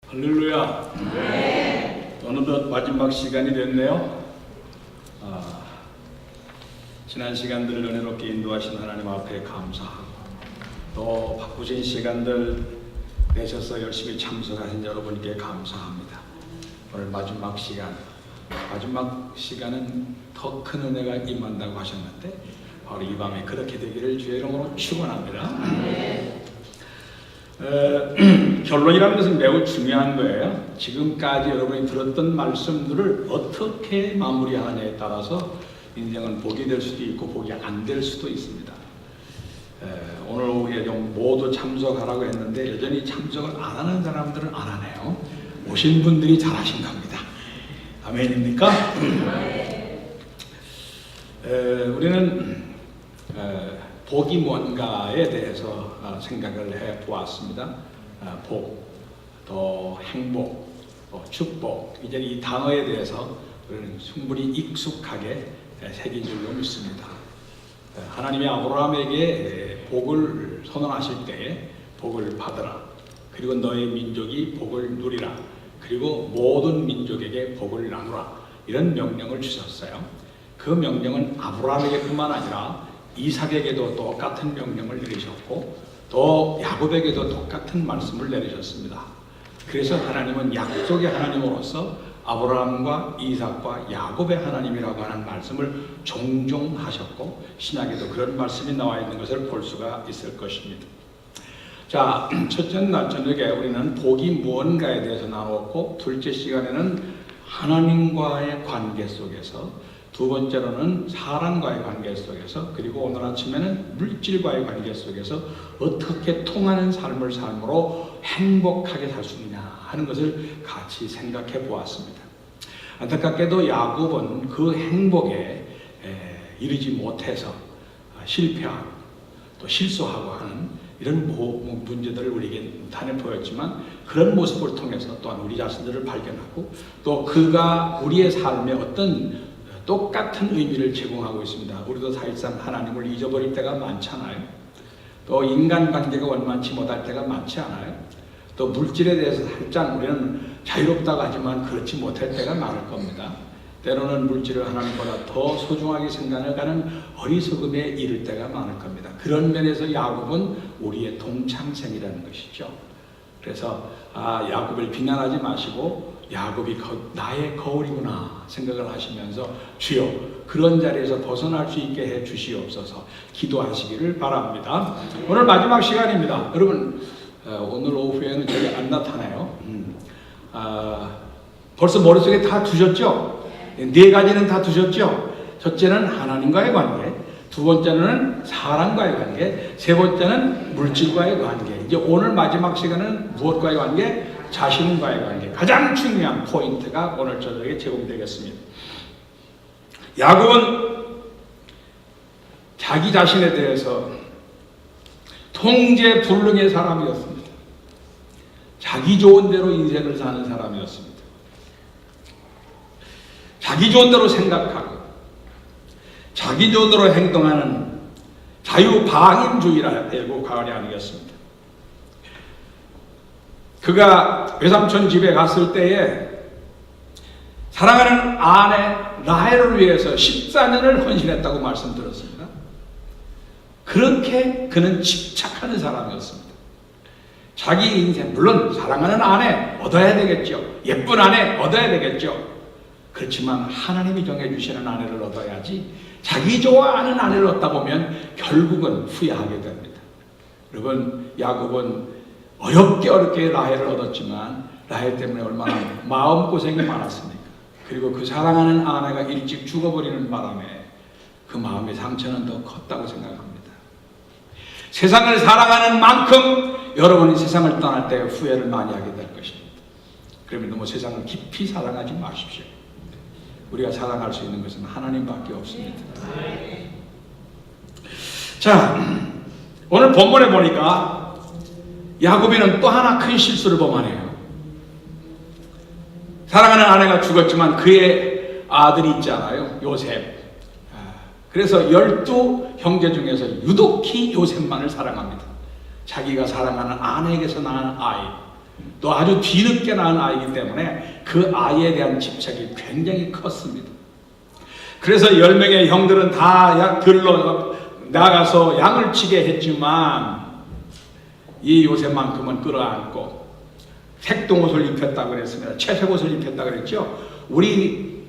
할렐루야. 네. 어느덧 마지막 시간이 됐네요. 지난 시간들 은혜롭게 인도하신 하나님 앞에 감사하고 또 바쁘신 시간들 내셔서 열심히 참석하신 여러분께 감사합니다. 오늘 마지막 시간은 더 큰 은혜가 임한다고 하셨는데 바로 이 밤에 그렇게 되기를 주의 이름으로 축원합니다. 결론이라는 것은 매우 중요한 거예요. 지금까지 여러분이 들었던 말씀들을 어떻게 마무리하느냐에 따라서 인생은 복이 될 수도 있고 복이 안 될 수도 있습니다. 오늘 오후에 좀 모두 참석하라고 했는데 여전히 참석을 안 하는 사람들은 안 하네요. 오신 분들이 잘하신 겁니다. 아멘입니까? 우리는 복이 뭔가에 대해서 생각을 해 보았습니다. 복, 또 행복, 또 축복, 이제 이 단어에 대해서 우리는 충분히 익숙하게 새긴 줄로 믿습니다. 하나님이 아브라함에게 복을 선언하실 때에 복을 받으라, 그리고 너의 민족이 복을 누리라, 그리고 모든 민족에게 복을 나누라, 이런 명령을 주셨어요. 그 명령은 아브라함에게뿐만 아니라 이삭에게도 똑같은 명령을 내리셨고 또 야곱에게도 똑같은 말씀을 내리셨습니다. 그래서 하나님은 약속의 하나님으로서 아브라함과 이삭과 야곱의 하나님이라고 하는 말씀을 종종 하셨고 신약에도 그런 말씀이 나와 있는 것을 볼 수가 있을 것입니다. 자, 첫째 날 저녁에 우리는 복이 무언가에 대해서 나누었고, 둘째 시간에는 하나님과의 관계 속에서, 두 번째로는 사람과의 관계 속에서, 그리고 오늘 아침에는 물질과의 관계 속에서 어떻게 통하는 삶을 삶으로 행복하게 살 수 있느냐 하는 것을 같이 생각해 보았습니다. 안타깝게도 야곱은 그 행복에 이르지 못해서 실패하고 또 실수하고 하는 이런 문제들을 우리에게 단에 보였지만, 그런 모습을 통해서 또한 우리 자신들을 발견하고 또 그가 우리의 삶에 어떤 똑같은 의미를 제공하고 있습니다. 우리도 사실상 하나님을 잊어버릴 때가 많잖아요. 또 인간관계가 원만치 못할 때가 많지 않아요. 또 물질에 대해서 살짝 우리는 자유롭다고 하지만 그렇지 못할 때가 많을 겁니다. 때로는 물질을 하나님보다 더 소중하게 생각하는 어리석음에 이를 때가 많을 겁니다. 그런 면에서 야곱은 우리의 동창생이라는 것이죠. 그래서 야곱을 비난하지 마시고 야곱이 나의 거울이구나 생각을 하시면서 주여 그런 자리에서 벗어날 수 있게 해 주시옵소서 기도하시기를 바랍니다. 오늘 마지막 시간입니다. 여러분 오늘 오후에는 저기 안 나타나요. 벌써 머릿속에 다 두셨죠? 네 가지는 다 두셨죠? 첫째는 하나님과의 관계, 두 번째는 사람과의 관계, 세 번째는 물질과의 관계. 이제 오늘 마지막 시간은 무엇과의 관계? 자신과의 관계. 가장 중요한 포인트가 오늘 저녁에 제공되겠습니다. 야곱은 자기 자신에 대해서 통제불능의 사람이었습니다. 자기 좋은 대로 인생을 사는 사람이었습니다. 자기 좋은 대로 생각하고 자기 좋은 대로 행동하는 자유방임주의라고 과언이 아니겠습니다. 그가 외삼촌 집에 갔을 때에 사랑하는 아내 라헬을 위해서 14년을 헌신했다고 말씀드렸습니다. 그렇게 그는 집착하는 사람이었습니다. 자기 인생, 물론 사랑하는 아내 얻어야 되겠죠. 예쁜 아내 얻어야 되겠죠. 그렇지만 하나님이 정해주시는 아내를 얻어야지 자기 좋아하는 아내를 얻다 보면 결국은 후회하게 됩니다. 여러분, 야곱은 어렵게 라헬을 얻었지만 라헬 때문에 얼마나 마음고생이 많았습니까? 그리고 그 사랑하는 아내가 일찍 죽어버리는 바람에 그 마음의 상처는 더 컸다고 생각합니다. 세상을 사랑하는 만큼 여러분이 세상을 떠날 때 후회를 많이 하게 될 것입니다. 그러면 너무 세상을 깊이 사랑하지 마십시오. 우리가 사랑할 수 있는 것은 하나님밖에 없습니다. 자, 오늘 본문에 보니까 야곱이는 또 하나 큰 실수를 범하네요. 사랑하는 아내가 죽었지만 그의 아들이 있잖아요, 요셉. 그래서 12형제 중에서 유독히 요셉만을 사랑합니다. 자기가 사랑하는 아내에게서 낳은 아이. 또 아주 뒤늦게 낳은 아이이기 때문에 그 아이에 대한 집착이 굉장히 컸습니다. 그래서 10명의 형들은 다 들러 나가서 양을 치게 했지만 이 요셉만큼은 끌어안고 색동옷을 입혔다고 그랬습니다. 채색옷을 입혔다고 그랬죠. 우리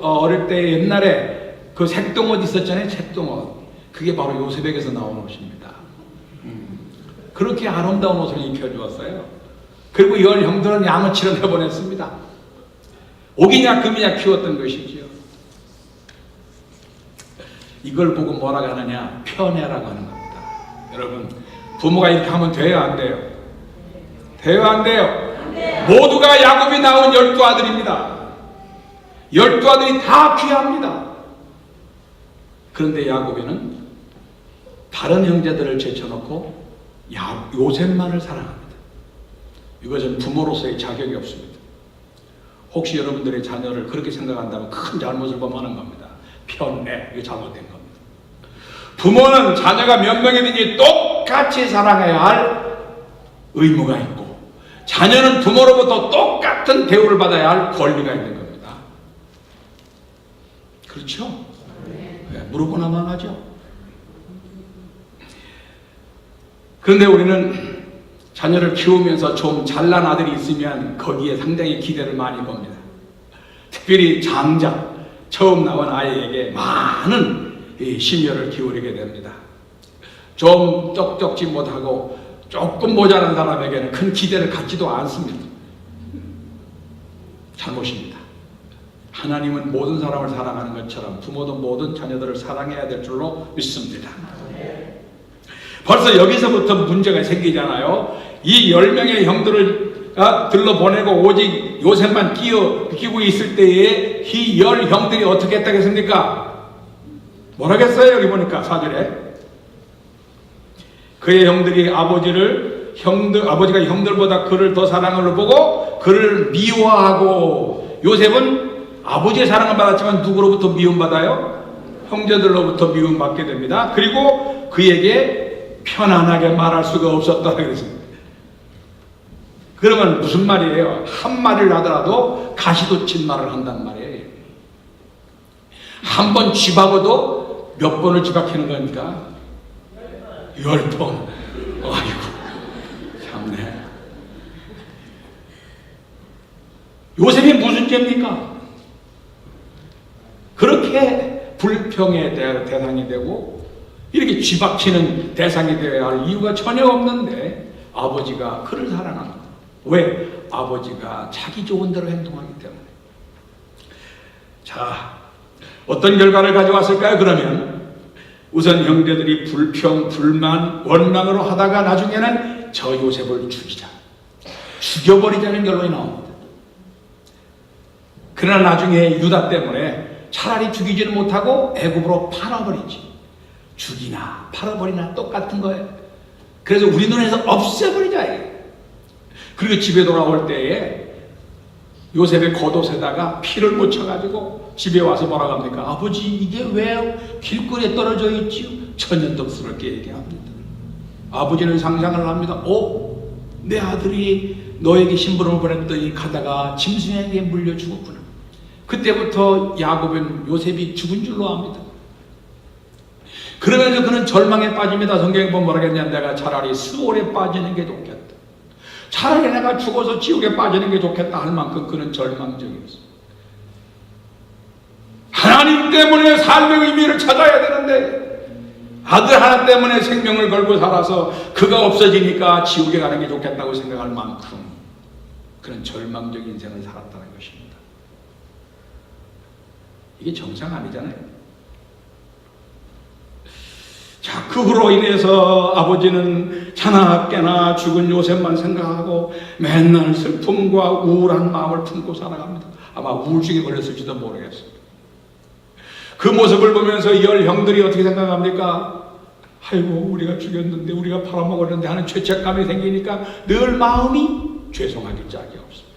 어릴 때 옛날에 그 색동옷 있었잖아요. 색동옷. 그게 바로 요셉에게서 나온 옷입니다. 그렇게 아름다운 옷을 입혀주었어요. 그리고 10 형들은 양을 치러 내보냈습니다. 옥이냐 금이냐 키웠던 것이지요. 이걸 보고 뭐라고 하느냐? 편애라고 하는 겁니다. 여러분, 부모가 이렇게 하면 돼요, 안 돼요? 돼요, 안 돼요? 모두가 야곱이 낳은 12아들입니다. 12아들이 다 귀합니다. 그런데 야곱이는 다른 형제들을 제쳐놓고 요셉만을 사랑합니다. 이것은 부모로서의 자격이 없습니다. 혹시 여러분들의 자녀를 그렇게 생각한다면 큰 잘못을 범하는 겁니다. 편애, 이거 잘못된 겁니다. 부모는 자녀가 몇 명이든지 똑같이 사랑해야 할 의무가 있고, 자녀는 부모로부터 똑같은 대우를 받아야 할 권리가 있는 겁니다. 그렇죠? 네, 물어보나 망하죠. 그런데 우리는 자녀를 키우면서 좀 잘난 아들이 있으면 거기에 상당히 기대를 많이 겁니다. 특별히 장자, 처음 나온 아이에게 많은 심혈을 기울이게 됩니다. 좀 똑똑지 못하고 조금 모자란 사람에게는 큰 기대를 갖지도 않습니다. 잘못입니다. 하나님은 모든 사람을 사랑하는 것처럼 부모도 모든 자녀들을 사랑해야 될 줄로 믿습니다. 벌써 여기서부터 문제가 생기잖아요. 이 10명의 형들을 들러보내고 오직 요셉만 끼고 있을 때에 이 10 형들이 어떻게 했다겠습니까? 뭐라겠어요? 여기 보니까 4절에 그의 형들이 아버지가 형들보다 그를 더 사랑을 보고 그를 미워하고, 요셉은 아버지의 사랑을 받았지만 누구로부터 미움받아요? 형제들로부터 미움받게 됩니다. 그리고 그에게 편안하게 말할 수가 없었다 그랬습니다. 그러면 무슨 말이에요? 한 마디를 하더라도 가시돋친 말을 한단 말이에요. 한 번 쥐박아도 몇 번을 쥐박히는 거니까 10번. 아이고, 참네. 요셉이 무슨 죄입니까? 그렇게 불평의 대상이 되고 이렇게 쥐박히는 대상이 되어야 할 이유가 전혀 없는데 아버지가 그를 사랑하는 거예요. 왜? 아버지가 자기 좋은 대로 행동하기 때문에. 자, 어떤 결과를 가져왔을까요? 그러면 우선 형제들이 불평, 불만, 원망으로 하다가 나중에는 저 요셉을 죽여버리자는 결론이 나옵니다. 그러나 나중에 유다 때문에 차라리 죽이지는 못하고 애굽으로 팔아버리지. 죽이나 팔아버리나 똑같은 거예요. 그래서 우리 눈에서 없애버리자. 그리고 집에 돌아올 때에 요셉의 겉옷에다가 피를 묻혀가지고 집에 와서 뭐라고 합니까? 아버지, 이게 왜 길거리에 떨어져 있지요? 천연덕스럽게 얘기합니다. 아버지는 상상을 합니다. 내 아들이 너에게 심부름을 보냈더니 가다가 짐승에게 물려 죽었구나. 그때부터 야곱은 요셉이 죽은 줄로 압니다. 그러면서 그는 절망에 빠집니다. 성경에 보면 뭐라 했냐? 내가 차라리 스올에 빠지는 게 좋겠다. 차라리 내가 죽어서 지옥에 빠지는 게 좋겠다 할 만큼 그는 절망적이었어요. 하나님 때문에 삶의 의미를 찾아야 되는데 아들 하나 때문에 생명을 걸고 살아서 그가 없어지니까 지옥에 가는 게 좋겠다고 생각할 만큼 그런 절망적인 인생을 살았다는 것입니다. 이게 정상 아니잖아요. 자, 그 후로 인해서 아버지는 자나깨나 죽은 요셉만 생각하고 맨날 슬픔과 우울한 마음을 품고 살아갑니다. 아마 우울증에 걸렸을지도 모르겠습니다. 그 모습을 보면서 10 형들이 어떻게 생각합니까? 아이고, 우리가 죽였는데, 우리가 팔아먹었는데 하는 죄책감이 생기니까 늘 마음이 죄송하기 짝이 없습니다.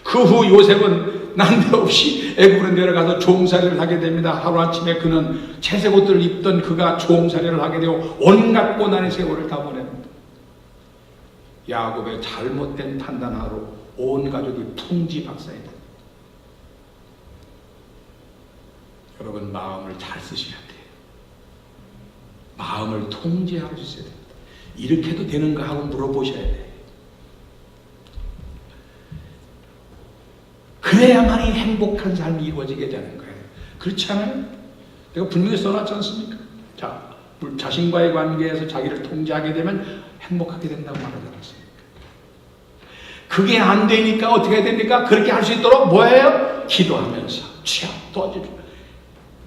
그 후 요셉은 난데없이 애굽으로 내려가서 종살이를 하게 됩니다. 하루아침에 그는 채색 옷들을 입던 그가 종살이를 하게 되고 온갖 고난의 세월을 다 보냅니다. 야곱의 잘못된 판단으로 온 가족이 풍지박산이다. 여러분, 마음을 잘 쓰셔야 돼요. 마음을 통제할 수 있어야 됩니다. 이렇게 해도 되는가 하고 물어보셔야 돼요. 그래야만이 행복한 삶이 이루어지게 되는 거예요. 그렇지 않아요? 내가 분명히 써놨지 않습니까? 자, 자신과의 관계에서 자기를 통제하게 되면 행복하게 된다고 말하지 않았습니까? 그게 안 되니까 어떻게 해야 됩니까? 그렇게 할 수 있도록 뭐예요? 기도하면서 주여 도와주십시오.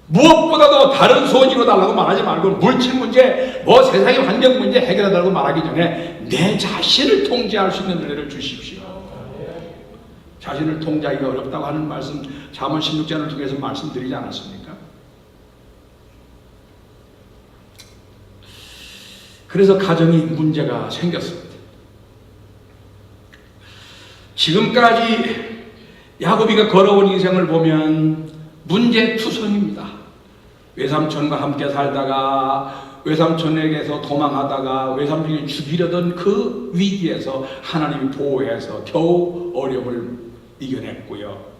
무엇보다도 다른 소원 이루어달라고 말하지 말고 물질 문제, 뭐 세상의 환경 문제 해결해달라고 말하기 전에 내 자신을 통제할 수 있는 은혜를 주십시오. 자신을 통제하기가 어렵다고 하는 말씀 잠언 16장을 통해서 말씀드리지 않았습니까? 그래서 가정이 문제가 생겼습니다. 지금까지 야곱이가 걸어온 인생을 보면 문제투성입니다. 외삼촌과 함께 살다가 외삼촌에게서 도망하다가 외삼촌이 죽이려던 그 위기에서 하나님이 보호해서 겨우 어려움을 이겨냈고요.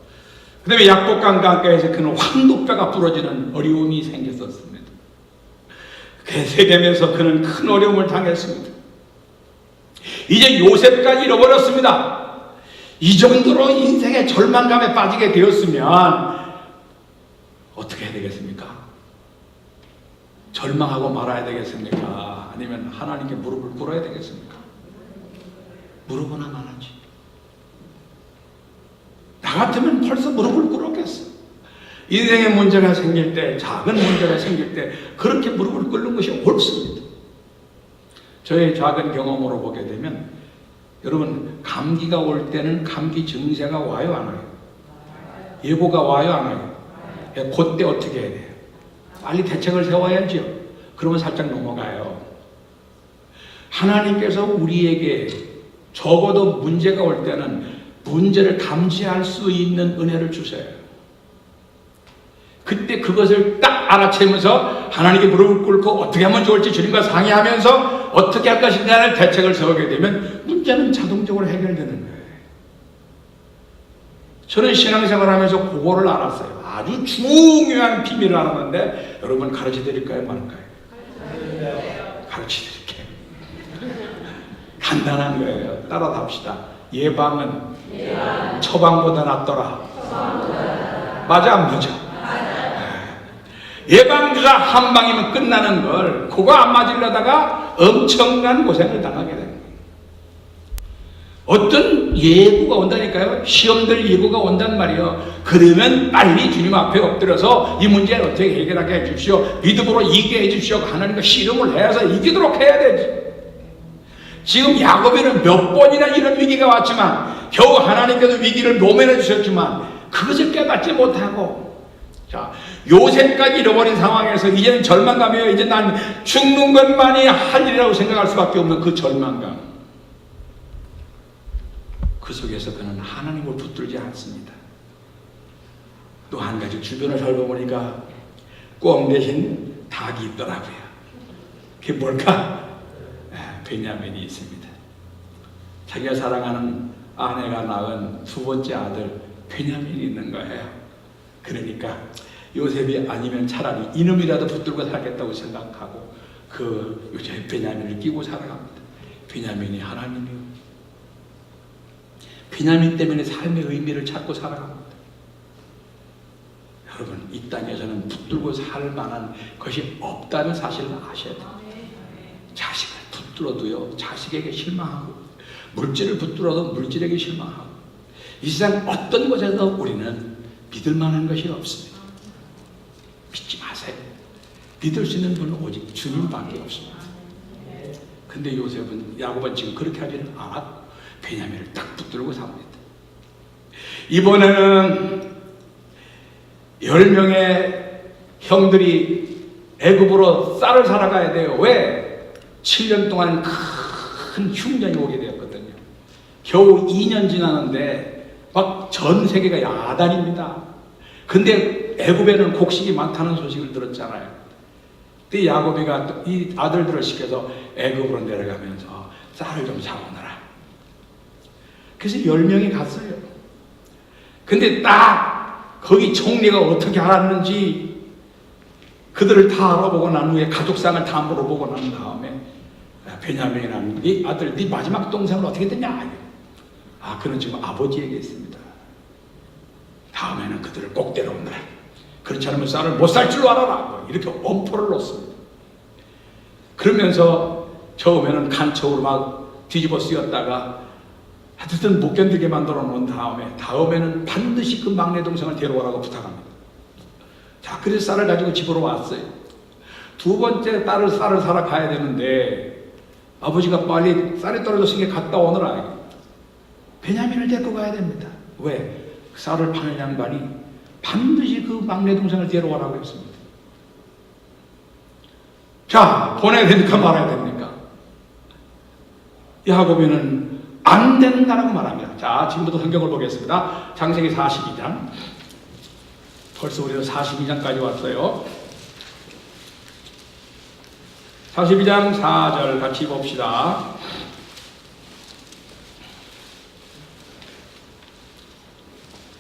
그 다음에 약복강 강가에서 그는 황도뼈가 부러지는 어려움이 생겼었습니다. 그렇게 되면서 그는 큰 어려움을 당했습니다. 이제 요셉까지 잃어버렸습니다. 이 정도로 인생의 절망감에 빠지게 되었으면 어떻게 해야 되겠습니까? 절망하고 말아야 되겠습니까? 아니면 하나님께 무릎을 꿇어야 되겠습니까? 무릎은 안 하지. 나 같으면 벌써 무릎을 꿇었겠어. 인생의 문제가 생길 때, 작은 문제가 생길 때 그렇게 무릎을 꿇는 것이 옳습니다. 저의 작은 경험으로 보게 되면 여러분, 감기가 올 때는 감기 증세가 와요, 안 와요? 예고가 와요, 안 와요? 그때 어떻게 해야 돼요? 빨리 대책을 세워야죠. 그러면 살짝 넘어가요. 하나님께서 우리에게 적어도 문제가 올 때는 문제를 감지할 수 있는 은혜를 주세요. 그때 그것을 딱 알아채면서 하나님께 무릎을 꿇고 어떻게 하면 좋을지 주님과 상의하면서 어떻게 할 것인가를 대책을 세우게 되면 문제는 자동적으로 해결되는 거예요. 저는 신앙생활하면서 그거를 알았어요. 아주 중요한 비밀을 알았는데 여러분 가르쳐 드릴까요? 말까요? 가르쳐 드릴게요. 간단한 거예요. 따라합시다. 예방은 처방보다 낫더라. 맞아 안 맞아? 예방주사 한 방이면 끝나는 걸 그거 안 맞으려다가 엄청난 고생을 당하게 됩니다. 어떤 예고가 온다니까요. 시험들 예고가 온단 말이에요. 그러면 빨리 주님 앞에 엎드려서 이 문제를 어떻게 해결하게 해주십시오. 믿음으로 이기게 해주십시오. 하나님과 씨름을 해서 이기도록 해야 되지. 지금 야곱에는 몇 번이나 이런 위기가 왔지만 겨우 하나님께서 위기를 모면해 주셨지만 그것을 깨닫지 못하고, 자, 요셉까지 잃어버린 상황에서 이제는 절망감이에요. 이제 난 죽는 것만이 할 일이라고 생각할 수밖에 없는 그 절망감. 그 속에서 그는 하나님을 붙들지 않습니다. 또 한 가지 주변을 살펴보니까 꽝 대신 닭이 있더라고요. 그게 뭘까? 베냐민이 있습니다. 자기가 사랑하는 아내가 낳은 두 번째 아들 베냐민이 있는 거예요. 그러니까 요셉이 아니면 차라리 이놈이라도 붙들고 살겠다고 생각하고 그 요셉 베냐민을 끼고 살아갑니다. 베냐민이 하나님이요. 베냐민 때문에 삶의 의미를 찾고 살아갑니다. 여러분, 이 땅에서는 붙들고 살 만한 것이 없다는 사실을 아셔야 됩니다. 자식을 붙들어도요, 자식에게 실망하고, 물질을 붙들어도 물질에게 실망하고, 이 세상 어떤 것에서 우리는 믿을 만한 것이 없습니다. 믿지 마세요. 믿을 수 있는 분은 오직 주님밖에 없습니다. 근데 요셉은, 야곱은 지금 그렇게 하지는 않았고 베냐민을 딱 붙들고 삽니다. 이번에는 10명의 형들이 애굽으로 쌀을 사러 가야 돼요. 왜? 7년 동안 큰 흉년이 오게 되었거든요. 겨우 2년 지나는데 막 전 세계가 야단입니다. 근데 애굽에는 곡식이 많다는 소식을 들었잖아요. 그때 야곱이가 이 아들들을 시켜서 애굽으로 내려가면서 쌀을 좀 사오너라. 그래서 10명이 갔어요. 근데 딱 거기 총리가 어떻게 알았는지 그들을 다 알아보고 난 후에 가족상을 다 물어보고 난 다음에 베냐민이라는 네 아들, 네 마지막 동생은 어떻게 됐냐? 그는 지금 아버지에게 있습니다. 다음에는 그들을 꼭 데려온다. 그렇지 않으면 쌀을 못 살 줄로 알아라. 이렇게 엄포를 놓습니다. 그러면서 처음에는 간첩으로 막 뒤집어 쓰였다가 하여튼 못 견디게 만들어 놓은 다음에는 반드시 그 막내 동생을 데려오라고 부탁합니다. 자, 그래서 쌀을 가지고 집으로 왔어요. 두 번째 쌀을 사러 가야 되는데 아버지가 빨리 쌀이 떨어졌으니까 갔다 오너라. 베냐민을 데리고 가야 됩니다. 왜? 그 쌀을 파는 양반이 반드시 그 막내 동생을 데려오라고 했습니다. 자, 보내야 됩니까? 말아야 됩니까? 야고보는 안 된다라고 말합니다. 자, 지금부터 성경을 보겠습니다. 창세기 42장. 벌써 우리는 42장까지 왔어요. 42장 4절 같이 봅시다.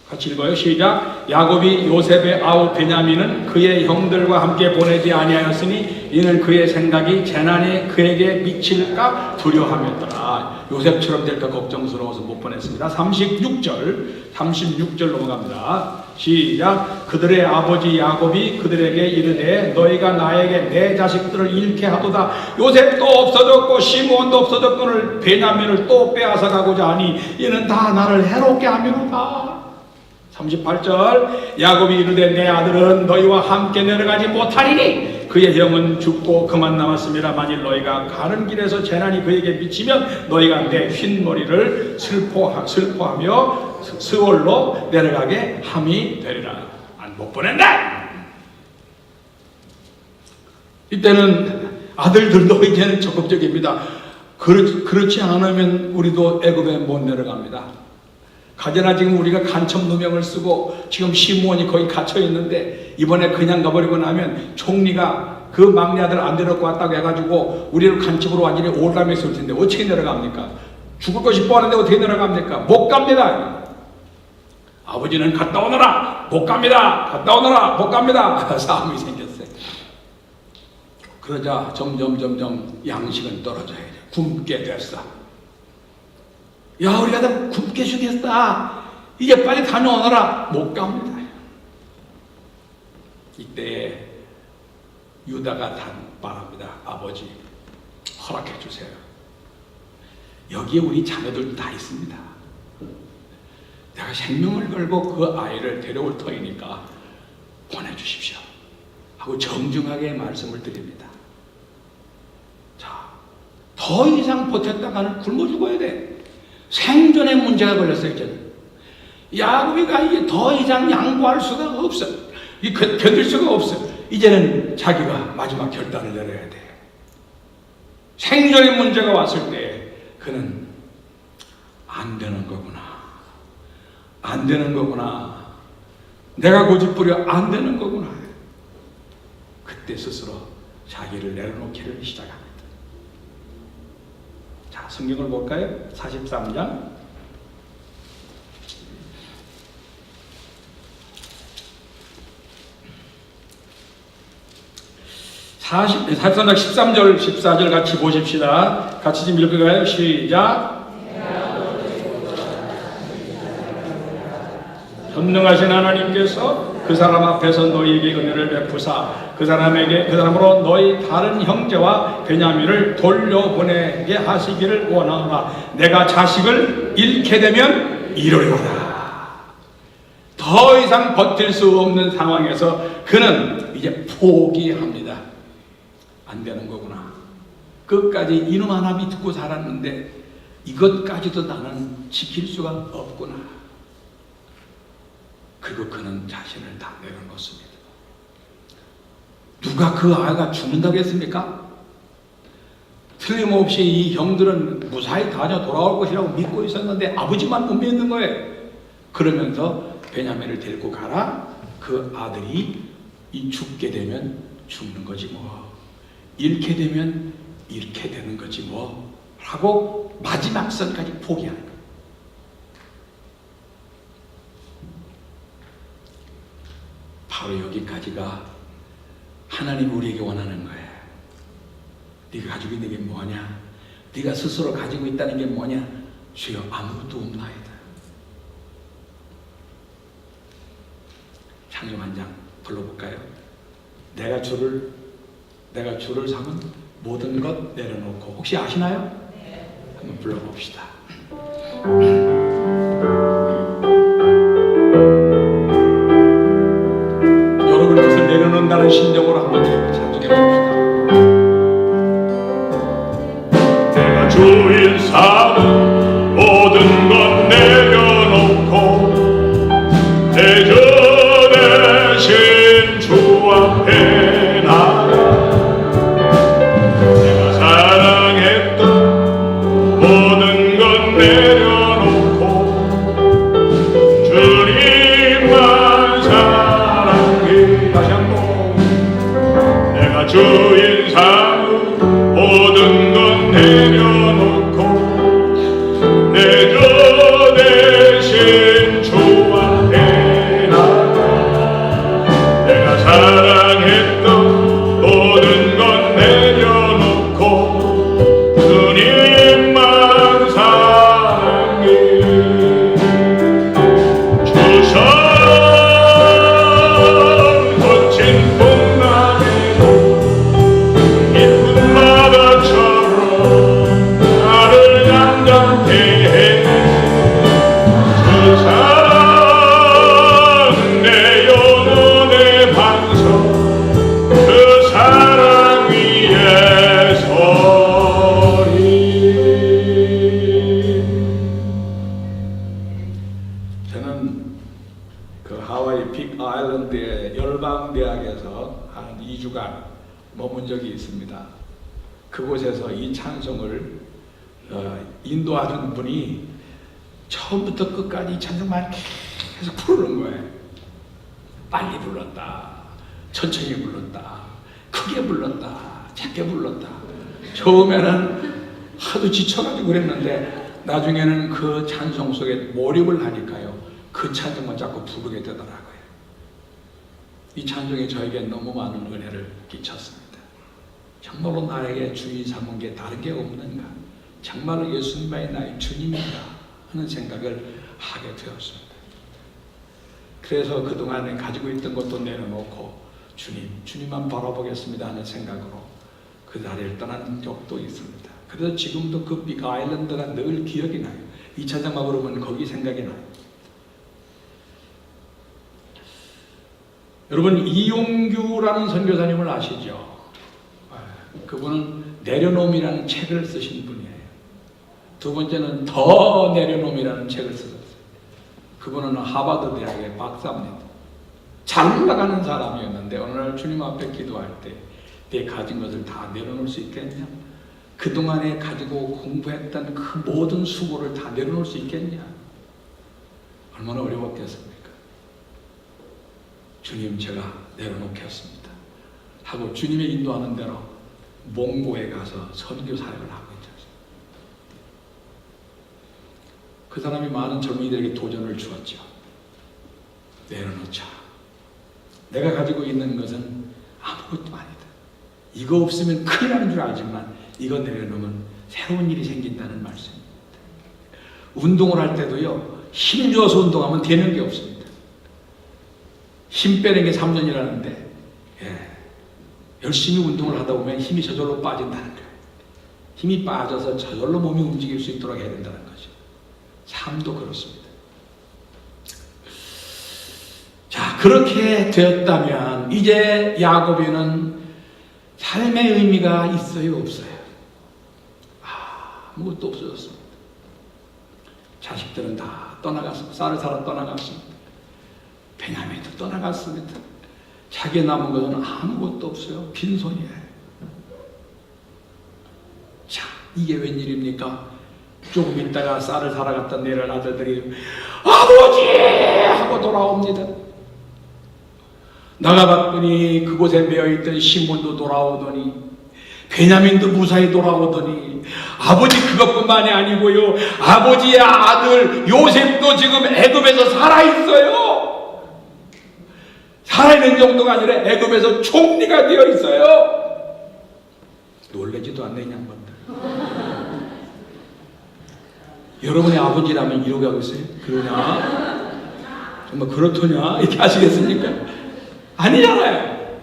같이 읽어요. 시작. 야곱이 요셉의 아우 베냐민은 그의 형들과 함께 보내지 아니하였으니 이는 그의 생각이 재난이 그에게 미칠까 두려워하였더라. 요셉처럼 될까 걱정스러워서 못 보냈습니다. 36절 넘어갑니다. 시작. 그들의 아버지 야곱이 그들에게 이르되 너희가 나에게 내 자식들을 잃게 하도다. 요셉도 없어졌고 시므온도 없어졌거늘 베냐민을 또 빼앗아 가고자 하니 이는 다 나를 해롭게 함이로다. 38절. 야곱이 이르되 내 아들은 너희와 함께 내려가지 못하리니 그의 형은 죽고 그만 남았음이라. 만일 너희가 가는 길에서 재난이 그에게 미치면 너희가 내 흰머리를 슬퍼하며 스올로 내려가게 함이 되리라. 못 보낸다. 이때는 아들들도 이제는 적극적입니다. 그렇지 않으면 우리도 애굽에 못 내려갑니다. 가져나 지금 우리가 간첩 누명을 쓰고 지금 시므온이 거기 갇혀 있는데 이번에 그냥 가버리고 나면 총리가 그 막내 아들 안 데려고 왔다고 해가지고 우리를 간첩으로 완전히 올감해 있을 텐데 어떻게 내려갑니까? 죽을 것이 뻔한데 어떻게 내려갑니까? 못 갑니다. 아버지는 갔다 오너라, 못 갑니다. 갔다 오너라, 못 갑니다. 싸움이 생겼어요. 그러자 점점 양식은 떨어져야죠. 굶게 됐어. 야, 우리가 다 굶게 죽겠다. 이제 빨리 다녀오너라. 못 갑니다. 이때 유다가 말합니다. 아버지, 허락해 주세요. 여기에 우리 자녀들 다 있습니다. 내가 생명을 걸고 그 아이를 데려올 터이니까 보내주십시오. 하고 정중하게 말씀을 드립니다. 자, 더 이상 버텼다가는 굶어 죽어야 돼. 생존의 문제가 걸렸어요. 이제는 야곱이가 이제 더 이상 양보할 수가 없어. 견딜 수가 없어. 이제는 자기가 마지막 결단을 내려야 돼. 생존의 문제가 왔을 때 그는 안 되는 거구나. 안 되는 거구나. 내가 고집부려 안 되는 거구나. 그때 스스로 자기를 내려놓기를 시작합니다. 자, 성경을 볼까요? 43장. 사십삼장 13절, 14절 같이 보십시다. 같이 좀 읽어가요. 시작. 전능하신 하나님께서 그 사람 앞에서 너희에게 은혜를 베푸사 그 사람으로 너희 다른 형제와 베냐민을 돌려보내게 하시기를 원하노라. 내가 자식을 잃게 되면 이르리로다. 더 이상 버틸 수 없는 상황에서 그는 이제 포기합니다. 안 되는 거구나. 끝까지 이놈 하나 믿고 살았는데 이것까지도 나는 지킬 수가 없구나. 그리고 그는 자신을 다 내려놓습니다. 누가 그 아이가 죽는다고 했습니까? 틀림없이 이 형들은 무사히 다녀 돌아올 것이라고 믿고 있었는데 아버지만 못 믿는 거예요. 그러면서 베냐민을 데리고 가라. 그 아들이 죽게 되면 죽는 거지 뭐. 잃게 되면 잃게 되는 거지 뭐. 하고 마지막 선까지 포기하는 거예요. 바로 여기까지가 하나님이 우리에게 원하는 거예요. 네가 가지고 있는 게 뭐냐? 네가 스스로 가지고 있다는 게 뭐냐? 주여 아무것도 없나이다. 찬송 한 장 불러볼까요? 내가 주를 삼은 모든 것 내려놓고. 혹시 아시나요? 네. 한번 불러봅시다. 여러분 것을 내려놓는다는 심정으로 한번 찬송해 봅시다. 내가 주인 삼은 모든 것 내려놓고 대저 대신 주 앞에 나가 내가 사랑했던 모든 것 내려놓고 주님만 사랑해. 다시 한번 내가 주인 삼은 모든 것 내려놓고 내 주 대신 주 앞에 나가 내가 사랑했던 모든 것 내려놓고 주님만 사랑해. 주선 거친 풍랑에도 깊은 바다처럼 나를 잠잠케 해. 주 사랑 내 영혼의 반석 그 사랑 위에 서리. 저는 그 하와이 빅 아일랜드의 열방대학에서 한 2주간 머문 적이 있습니다. 그곳에서 이 찬송을 인도하는 분이 처음부터 끝까지 이 찬송만 계속 부르는 거예요. 빨리 불렀다, 천천히 불렀다, 크게 불렀다, 작게 불렀다. 처음에는 하도 지쳐가지고 그랬는데 나중에는 그 찬송 속에 몰입을 하니까요, 그 찬송만 자꾸 부르게 되더라고요. 이 찬송이 저에게 너무 많은 은혜를 끼쳤습니다. 정말로 나에게 주인 삼은 게 다른 게 없는가? 정말로 예수님만이 나의 주님인가? 하는 생각을 하게 되었습니다. 그래서 그동안에 가지고 있던 것도 내려놓고 주님만 바라보겠습니다 하는 생각으로 그 자리를 떠난 적도 있습니다. 그래서 지금도 그 빅 아일랜드가 늘 기억이 나요. 이 찬송만 부르면 거기 생각이 나요. 여러분, 이용규라는 선교사님을 아시죠? 그분은 내려놓음이라는 책을 쓰신 분이에요. 두 번째는 더 내려놓음이라는 책을 쓰셨어요. 그분은 하버드 대학의 박사입니다. 잘 나가는 사람이었는데 어느 날 주님 앞에 기도할 때 내 가진 것을 다 내려놓을 수 있겠냐? 그동안에 가지고 공부했던 그 모든 수고를 다 내려놓을 수 있겠냐? 얼마나 어려웠겠습니까? 주님, 제가 내려놓겠습니다 하고 주님의 인도하는 대로 몽고에 가서 선교 사역을 하고 있었어요. 그 사람이 많은 젊은이들에게 도전을 주었죠. 내려놓자. 내가 가지고 있는 것은 아무것도 아니다. 이거 없으면 큰일 나는 줄 알지만 이거 내려놓으면 새로운 일이 생긴다는 말씀입니다. 운동을 할 때도요, 힘줘서 운동하면 되는 게 없습니다. 힘 빼는 게 3년이라는데 열심히 운동을 하다 보면 힘이 저절로 빠진다는 거예요. 힘이 빠져서 저절로 몸이 움직일 수 있도록 해야 된다는 거죠. 삶도 그렇습니다. 자, 그렇게 되었다면 이제 야곱에는 삶의 의미가 있어요, 없어요? 아무것도 없어졌습니다. 자식들은 다 떠나갔습니다. 쌀을 사러 떠나갔습니다. 베냐민도 떠나갔습니다. 자기의 남은 것은 아무것도 없어요. 빈손이에요. 자, 이게 웬일입니까? 조금 있다가 쌀을 사러 갔던 내려온 아들들이 아버지! 하고 돌아옵니다. 나가봤더니 그곳에 매어있던 시몬도 돌아오더니 베냐민도 무사히 돌아오더니 아버지 그것뿐만이 아니고요, 아버지의 아들 요셉도 지금 애굽에서 살아있어요. 살아있는 정도가 아니라 애굽에서 총리가 되어 있어요. 놀라지도 않네, 이 양반들. 여러분의 아버지라면 이러고 하고 있어요? 그러냐? 정말 그렇더냐? 이렇게 하시겠습니까? 아니잖아요.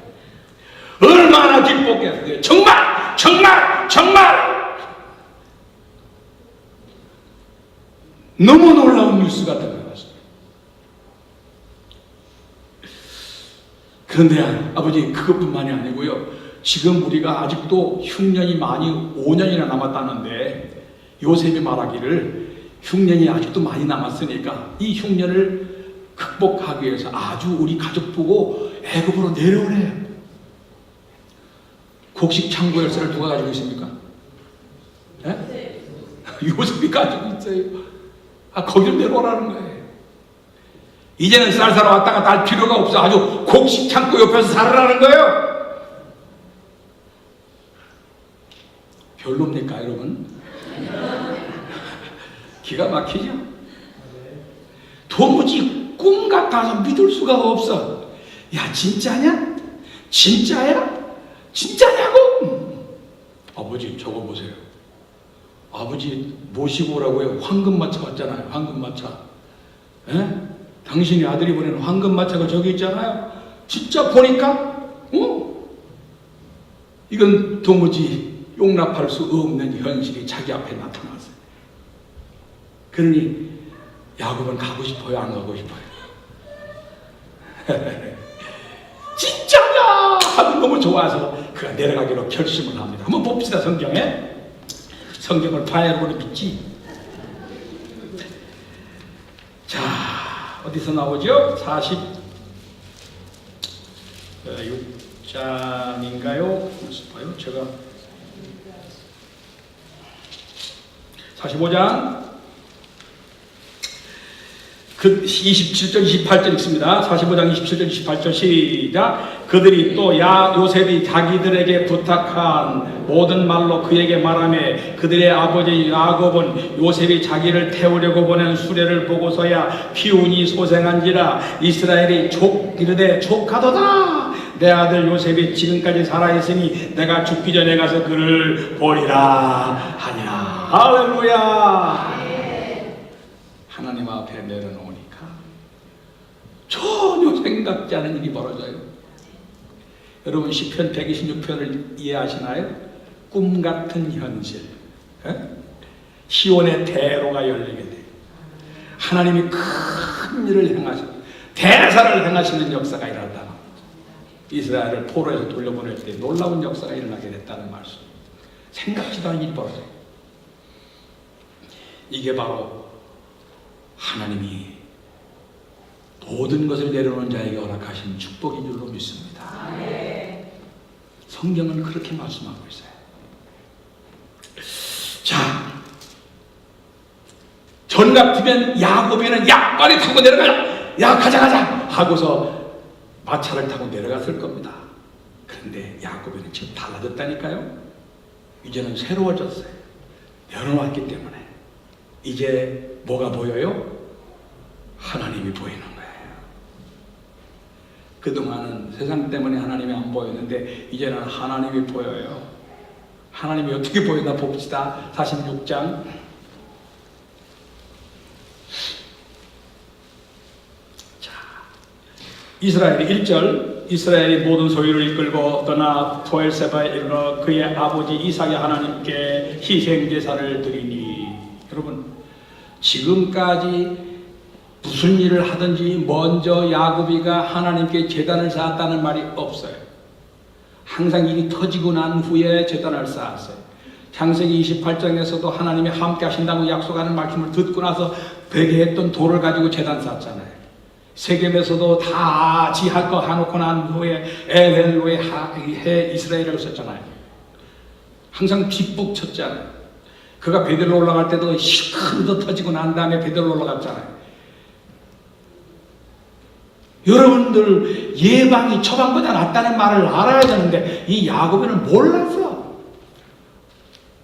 얼마나 기뻤겠어요. 정말 정말 정말 너무 놀라운 뉴스 같은 것 같습니다. 그런데 아버지, 그것뿐만이 아니고요, 지금 우리가 아직도 흉년이 많이 5년이나 남았다는데 요셉이 말하기를 흉년이 아직도 많이 남았으니까 이 흉년을 극복하기 위해서 아주 우리 가족 보고 애굽으로 내려오래요. 곡식 창고 열쇠를 누가 가지고 있습니까? 네? 요셉이 가지고 있어요. 거기로 내려오라는 거예요. 이제는 쌀사러 왔다 갔다 할 필요가 없어. 아주 곡식 창고 옆에서 살으라는 거예요. 별로입니까, 여러분? 기가 막히죠? 도무지 꿈 같아서 믿을 수가 없어. 야, 진짜냐? 진짜야? 진짜냐고? 아버지, 저거 보세요. 아버지 모시고 오라고요. 황금마차 왔잖아요. 황금마차. 에? 당신이 아들이 보낸 황금마차가 저기 있잖아요. 진짜 보니까 이건 도무지 용납할 수 없는 현실이 자기 앞에 나타났어요. 그러니 야곱은 가고 싶어요? 안 가고 싶어요? 진짜냐? 하면 너무 좋아서 그가 내려가기로 결심을 합니다. 한번 봅시다, 성경에. 성경을 봐야 여러분이 믿지. 자, 어디서 나오죠? 46장인가요? 봐요. 제가 45장 그 27절 28절 읽습니다. 45장 27절 28절 시작. 그들이 또 요셉이 자기들에게 부탁한 모든 말로 그에게 말하며 그들의 아버지 야곱은 요셉이 자기를 태우려고 보낸 수레를 보고서야 기운이 소생한지라 이스라엘이 이르되 족하도다. 내 아들 요셉이 지금까지 살아있으니 내가 죽기 전에 가서 그를 보리라 하니라. 할렐루야. 하나님 앞에 내려놓으니까 전혀 생각지 않은 일이 벌어져요. 여러분, 시편 126편을 이해하시나요? 꿈 같은 현실. 시온의 대로가 열리게 돼요. 하나님이 큰 일을 행하시고 대사를 행하시는 역사가 일어났다. 이스라엘을 포로에서 돌려보낼 때 놀라운 역사가 일어나게 됐다는 말씀. 생각지도 않은 일이 벌어져요. 이게 바로 하나님이 모든 것을 내려놓은 자에게 허락하신 축복인 줄로 믿습니다. 성경은 그렇게 말씀하고 있어요. 자, 전 같으면 야곱이는 야, 빨리 타고 내려가자. 야, 가자 하고서 마차를 타고 내려갔을 겁니다. 그런데 야곱이는 지금 달라졌다니까요. 이제는 새로워졌어요. 내려놨기 때문에 이제 뭐가 보여요? 하나님이 보이는 거예요. 그동안은 세상 때문에 하나님이 안 보였는데 이제는 하나님이 보여요. 하나님이 어떻게 보이나 봅시다. 46장 자, 이스라엘이 1절 이스라엘이 모든 소유를 이끌고 떠나 부엘세바에 이르러 그의 아버지 이삭의 하나님께 희생제사를 드리니. 여러분, 지금까지 무슨 일을 하든지 먼저 야곱이가 하나님께 제단을 쌓았다는 말이 없어요. 항상 일이 터지고 난 후에 제단을 쌓았어요. 창세기 28장에서도 하나님이 함께 하신다고 약속하는 말씀을 듣고 나서 베게 했던 돌을 가지고 제단 쌓았잖아요. 세겜에서도 다 지할 거 해놓고 난 후에 에벨로에 해 이스라엘을 썼잖아요. 항상 뒷북 쳤잖아요. 그가 베델로 올라갈 때도 시큰도 터지고 난 다음에 베델로 올라갔잖아요. 여러분들 예방이 처방보다 낫다는 말을 알아야 되는데 이 야곱이는 몰랐어.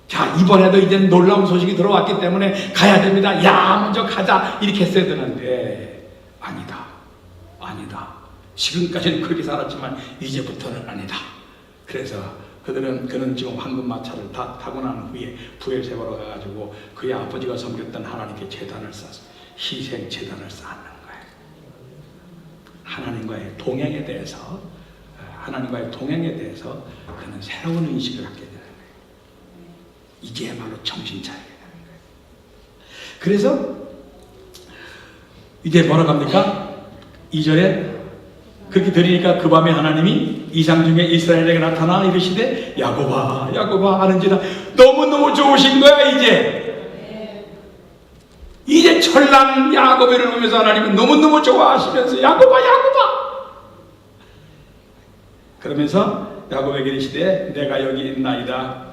자, 이번에도 이제 놀라운 소식이 들어왔기 때문에 가야 됩니다. 야, 먼저 가자 이렇게 했어야 되는데 아니다. 지금까지는 그렇게 살았지만 이제부터는 아니다. 그래서 그는 지금 황금마차를 다 타고 난 후에 부엘세바로 가가지고 그의 아버지가 섬겼던 하나님께 제단을 쌓았어. 희생 제단을 쌓는 거예요. 하나님과의 동행에 대해서 그는 새로운 인식을 갖게 되는 거예요. 이게야말로 정신 차리게 되는 거예요. 그래서 이제 뭐라고 합니까? 2절에 그렇게 들으니까 그 밤에 하나님이 이상 중에 이스라엘에게 나타나 이르시되 야곱아 야곱아 하는지라. 너무너무 좋으신 거야. 이제 철난 야곱을 보면서 하나님은 너무너무 좋아하시면서 야곱아 야곱아 그러면서 야곱에게 이르시되 내가 여기 있나이다.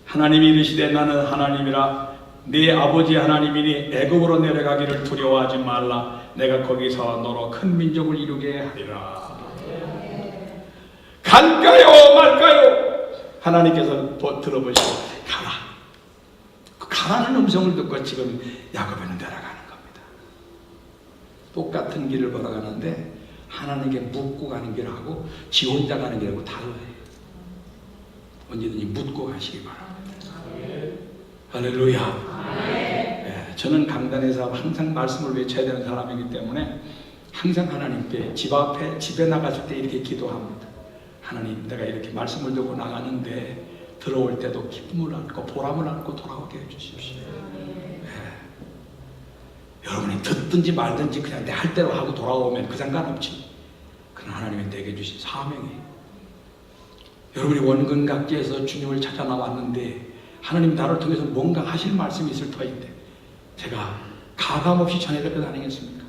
하나님이 이르시되 나는 하나님이라. 네 아버지 하나님이니 애굽으로 내려가기를 두려워하지 말라. 내가 거기서 너로 큰 민족을 이루게 하리라. 갈까요 말까요? 하나님께서 들어보시고 가라. 그 가라는 음성을 듣고 지금 야곱에는 내려가는 겁니다. 똑같은 길을 걸어가는데 하나님께 묻고 가는 길하고 지 혼자 가는 길하고 달라요. 언제든지 묻고 가시기 바랍니다. 할렐루야. 네, 저는 강단에서 항상 말씀을 외쳐야 되는 사람이기 때문에 항상 하나님께 집에 나갔을 때 이렇게 기도합니다. 하나님, 내가 이렇게 말씀을 듣고 나가는데 들어올 때도 기쁨을 안고 보람을 안고 돌아오게 해주십시오. 네. 여러분이 듣든지 말든지 그냥 내 할 대로 하고 돌아오면 그 상관없지. 그러나 하나님이 내게 주신 사명이에요. 여러분이 원근각지에서 주님을 찾아 나왔는데 하나님 나를 통해서 뭔가 하실 말씀이 있을 터인데 제가 가감없이 전해드릴 것 아니겠습니까?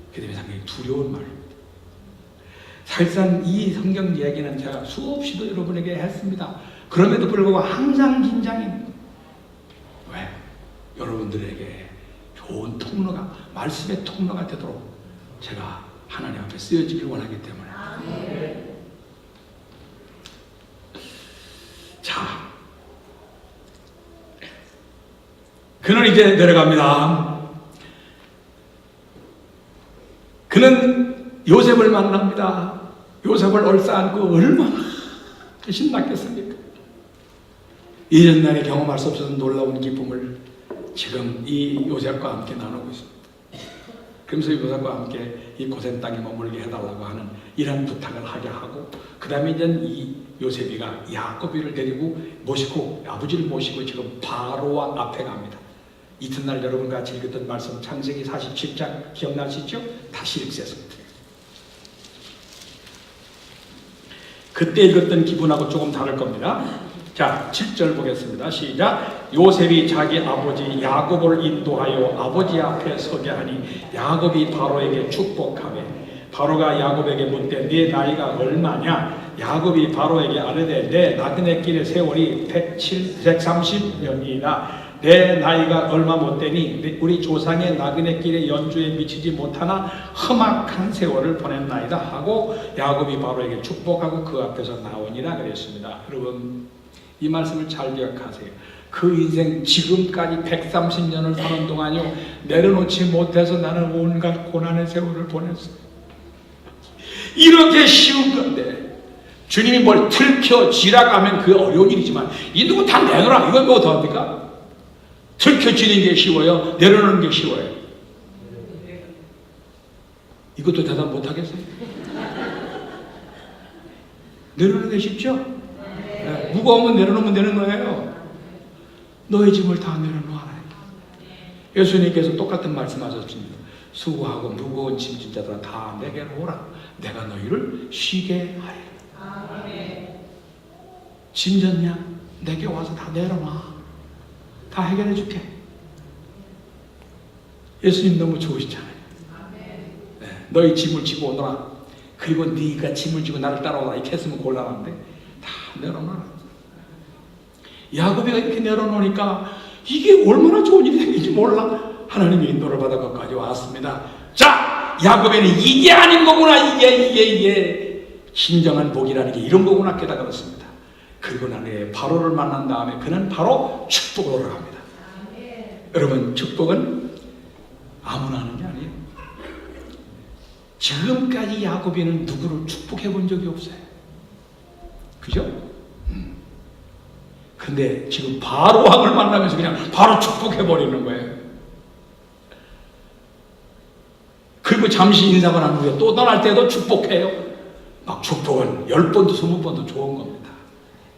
그게 때문에 상당히 두려운 말입니다. 사실상 이 성경 이야기는 제가 수없이도 여러분에게 했습니다. 그럼에도 불구하고 항상 긴장입니다. 왜? 여러분들에게 좋은 통로가, 말씀의 통로가 되도록 제가 하나님 앞에 쓰여지길 원하기 때문에. 자, 그는 이제 내려갑니다. 그는 요셉을 만납니다. 요셉을 얼싸안고 얼마나 신났겠습니까? 이전날에 경험할 수 없었던 놀라운 기쁨을 지금 이 요셉과 함께 나누고 있습니다. 그러면서 이 요셉과 함께 이 고센 땅에 머물게 해달라고 하는 이런 부탁을 하게 하고, 그 다음에 이제 이 요셉이가 야곱이를 데리고 모시고, 아버지를 모시고 지금 바로와 앞에 갑니다. 이튿날 여러분과 같이 읽었던 말씀 창세기 47장 기억나시죠? 다시 읽겠습니다. 그때 읽었던 기분하고 조금 다를 겁니다. 자, 7절 보겠습니다. 시작. 요셉이 자기 아버지 야곱을 인도하여 아버지 앞에 서게 하니 야곱이 바로에게 축복하며 바로가 야곱에게 묻되 네 나이가 얼마냐? 야곱이 바로에게 아뢰되 내 나그네 길의 세월이 130년이나 내 나이가 얼마 못되니 우리 조상의 나그네 길의 연주에 미치지 못하나 험악한 세월을 보냈나이다 하고 야곱이 바로에게 축복하고 그 앞에서 나오니라 그랬습니다. 여러분, 이 말씀을 잘 기억하세요. 그 인생 지금까지 130년을 사는 동안요, 내려놓지 못해서 나는 온갖 고난의 세월을 보냈어요. 이렇게 쉬운 건데 주님이 뭘 들켜 지라가면 그게 어려운 일이지만 이 누구 다 내놓으라, 이건 뭐 더합니까? 들켜지는 게 쉬워요? 내려놓는 게 쉬워요? 이것도 대답 못하겠어요? 내려놓는 게 쉽죠? 네. 무거우면 내려놓으면 되는 거예요. 너의 짐을 다 내려놓아라. 예수님께서 똑같은 말씀하셨습니다. 수고하고 무거운 짐진 자들아 다 내게로 오라. 내가 너희를 쉬게 하리라. 짐졌냐? 내게 와서 다 내려놔. 다 해결해 줄게. 예수님 너무 좋으시잖아요. 네, 너희 짐을 지고 오너라. 그리고 네가 짐을 지고 나를 따라오라. 이렇게 했으면 곤란한데 다 내려놔라. 야곱이가 이렇게 내려놓으니까 이게 얼마나 좋은 일이 생긴지 몰라. 하나님의 인도를 받아 거기까지 왔습니다. 자, 야곱에는 이게 아닌 거구나. 이게 진정한 복이라는 게 이런 거구나 깨달았습니다. 그리고 난 후에 바로를 만난 다음에 그는 바로 축복으로 갑니다. 여러분, 축복은 아무나 하는 게 아니에요. 지금까지 야곱이는 누구를 축복해 본 적이 없어요. 그죠? 근데 지금 바로 왕을 만나면서 그냥 바로 축복해 버리는 거예요. 그리고 잠시 인사가 난 후에 또 떠날 때도 축복해요. 막 축복은 10번도 20번도 좋은 겁니다.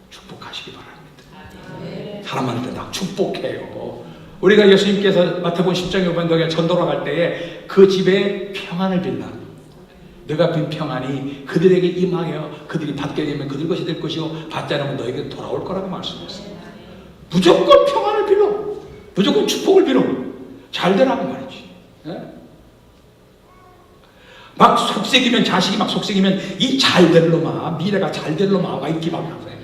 축복하시기 바랍니다. 사람한테 다 축복해요. 우리가 예수님께서 마태복음 10장 5번 너희가 전도로 갈 때에 그 집에 평안을 빌라. 너가 빈 평안이 그들에게 임하여 그들이 받게 되면 그들 것이 될 것이요 받지 않으면 너에게 돌아올 거라고 말씀했어요. 무조건 평안을 빌어. 무조건 축복을 빌어. 잘 되라고 말이지. 예? 막 속색이면 자식이 막 속색이면 이 잘 될 놈아 미래가 잘 될 놈아 막 이렇게 막 하세요.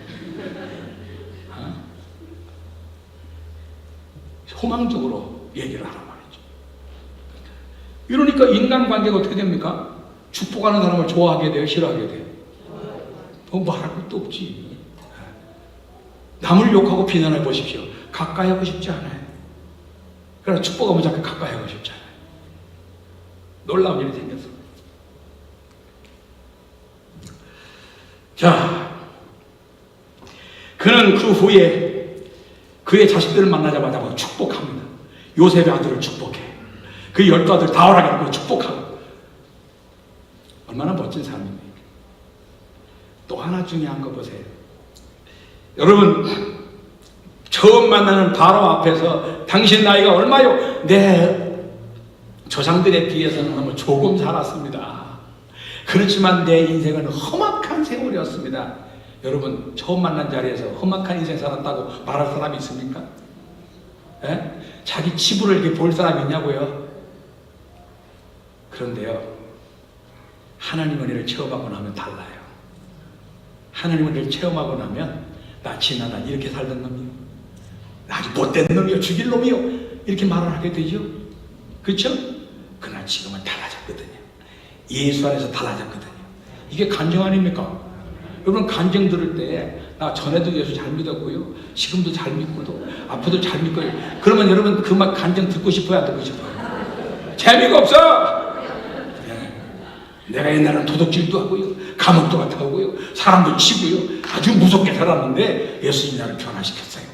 소망적으로 얘기를 하란 말이죠. 이러니까 인간관계가 어떻게 됩니까? 축복하는 사람을 좋아하게 돼요? 싫어하게 돼요? 말할 것도 없지. 남을 욕하고 비난해 보십시오. 가까이 하고 싶지 않아요. 그러나 축복하면 자꾸 가까이 하고 싶지 않아요. 놀라운 일이 생겼어. 자, 그는 그 후에 그의 자식들을 만나자마자 축복합니다. 요셉의 아들을 축복해. 그 12아들 다 허락해놓고 축복하고. 얼마나 멋진 삶입니까? 또 하나 중요한 거 보세요. 여러분, 처음 만나는 바로 앞에서 당신 나이가 얼마요? 내 조상들에 비해서는 너무 조금 살았습니다. 그렇지만 내 인생은 험악한 세월이었습니다. 여러분, 처음 만난 자리에서 험악한 인생 살았다고 말할 사람이 있습니까? 에? 자기 치부를 이렇게 볼 사람이 있냐고요? 그런데요, 하나님 은혜를 체험하고 나면 달라요. 하나님 은혜를 체험하고 나면 나 지난 이렇게 살던 놈이요, 나 아주 못된 놈이요, 죽일 놈이요, 이렇게 말을 하게 되죠. 그렇죠? 그러나 지금은 달라졌거든요. 예수 안에서 달라졌거든요. 이게 간증 아닙니까? 여러분, 간증 들을 때 나 전에도 예수 잘 믿었고요, 지금도 잘 믿고도 앞으로도 잘 믿고요. 그러면 여러분 그 막 간증 듣고 싶어요, 안 듣고 싶어요? 재미가 없어. 내가 옛날에는 도둑질도 하고요, 감옥도 갔다 오고요, 사람도 치고요, 아주 무섭게 살았는데 예수님이 나를 변화시켰어요.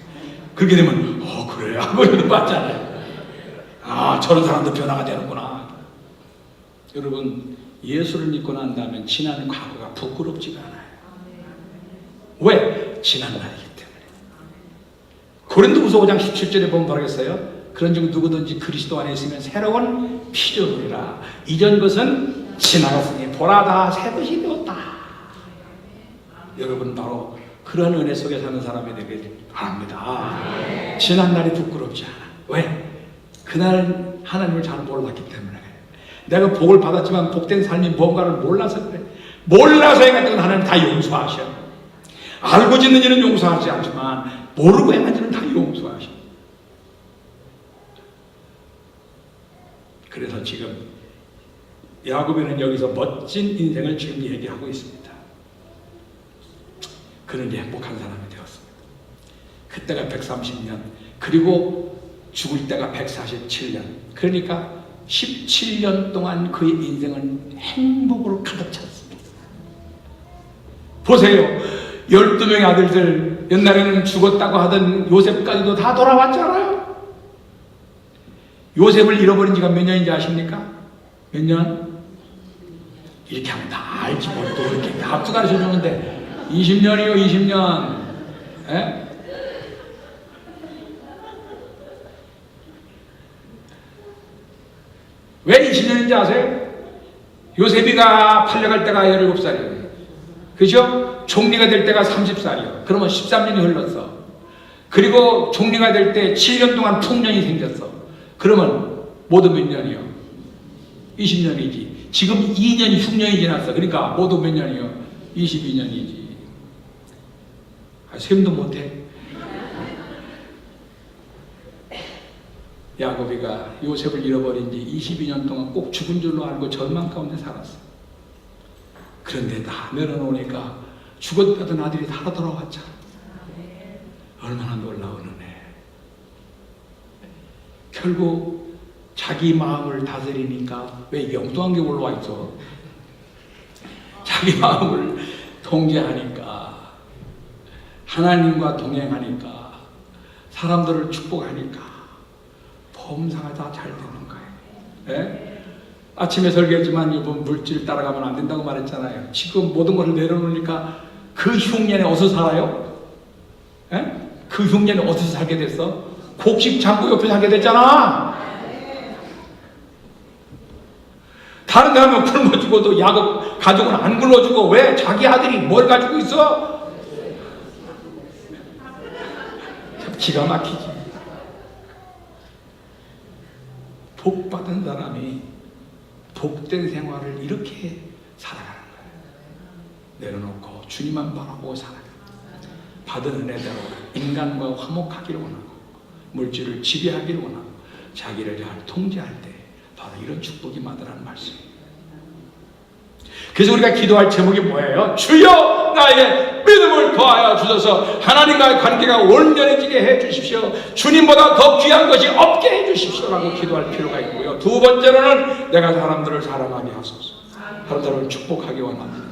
그렇게 되면 그래 하고 이러는 거 맞잖아요. 아, 저런 사람도 변화가 되는구나. 여러분, 예수를 믿고 난 다음에 지난 과거가 부끄럽지가 않아요. 왜? 지난 날이기 때문에. 고린도후서 5장 17절에 보면 뭐라겠어요? 그런즉 누구든지 그리스도 안에 있으면 새로운 피조물이라. 이전 것은 지나갔으니 보라 다 새 것이 되었다. 여러분, 바로 그런 은혜 속에 사는 사람이 되길 바랍니다. 지난 날이 부끄럽지 않아. 왜? 그날 하나님을 잘 몰랐기 때문에. 내가 복을 받았지만 복된 삶이 뭔가를 몰라서 그래. 몰라서 행했던 하나님 다 용서하셔. 알고 짓는 일은 용서하지 않지만 모르고 행한 일은 다 용서하셔. 그래서 지금 야곱에는 여기서 멋진 인생을 지금 얘기하고 있습니다. 그는 이제 행복한 사람이 되었습니다. 그때가 130년, 그리고 죽을 때가 147년. 그러니까 17년 동안 그의 인생은 행복으로 가득 찼습니다. 보세요. 12명의 아들들, 옛날에는 죽었다고 하던 요셉까지도 다 돌아왔잖아요. 요셉을 잃어버린 지가 몇 년인지 아십니까? 몇 년? 이렇게 하면 다 알지 뭘 또 이렇게 합수 가르쳐 주는데 20년이요, 20년. 에? 왜 20년인지 아세요? 요셉이가 팔려갈 때가 17살이에요. 그죠? 총리가 될 때가 30살이요. 그러면 13년이 흘렀어. 그리고 총리가 될 때 7년 동안 풍년이 생겼어. 그러면 모두 몇 년이요? 20년이지. 지금 2년이 흉년이 지났어. 그러니까 모두 몇 년이요? 22년이지. 셈도 못해. 야곱이가 요셉을 잃어버린 지 22년 동안 꼭 죽은 줄로 알고 절망 가운데 살았어. 그런데 다 내려놓으니까 죽었던 아들이 다 돌아왔잖아. 얼마나 놀라운 은혜. 결국 자기 마음을 다스리니까, 왜 이게 엉뚱한 게 올라와 있어? 자기 마음을 통제하니까, 하나님과 동행하니까, 사람들을 축복하니까 범사가 다 잘 되는 거예요. 예? 아침에 설교했지만 이번 물질 따라가면 안 된다고 말했잖아요. 지금 모든 것을 내려놓으니까 그 흉년에 어디서 살아요? 예? 그 흉년에 어디서 살게 됐어? 곡식 창고 옆에 살게 됐잖아. 다른 데 하면 굶어 죽어도 야곱 가족은 안 굶어 죽어. 왜? 자기 아들이 뭘 가지고 있어? 참 기가 막히지. 복 받은 사람이 복된 생활을 이렇게 살아가는 거예요. 내려놓고 주님만 바라보고 살아가는 거예요. 받은 은혜대로 인간과 화목하기를 원하고, 물질을 지배하기를 원하고, 자기를 잘 통제할 때 바로 이런 축복이 마다라는 말씀이에요. 그래서 우리가 기도할 제목이 뭐예요? 주여 나에게 믿음을 더하여 주셔서 하나님과의 관계가 온전해지게 해 주십시오. 주님보다 더 귀한 것이 없게 해 주십시오 라고 기도할 필요가 있고요. 두 번째로는 내가 사람들을 사랑하게 하소서. 사람들을 축복하기 원합니다.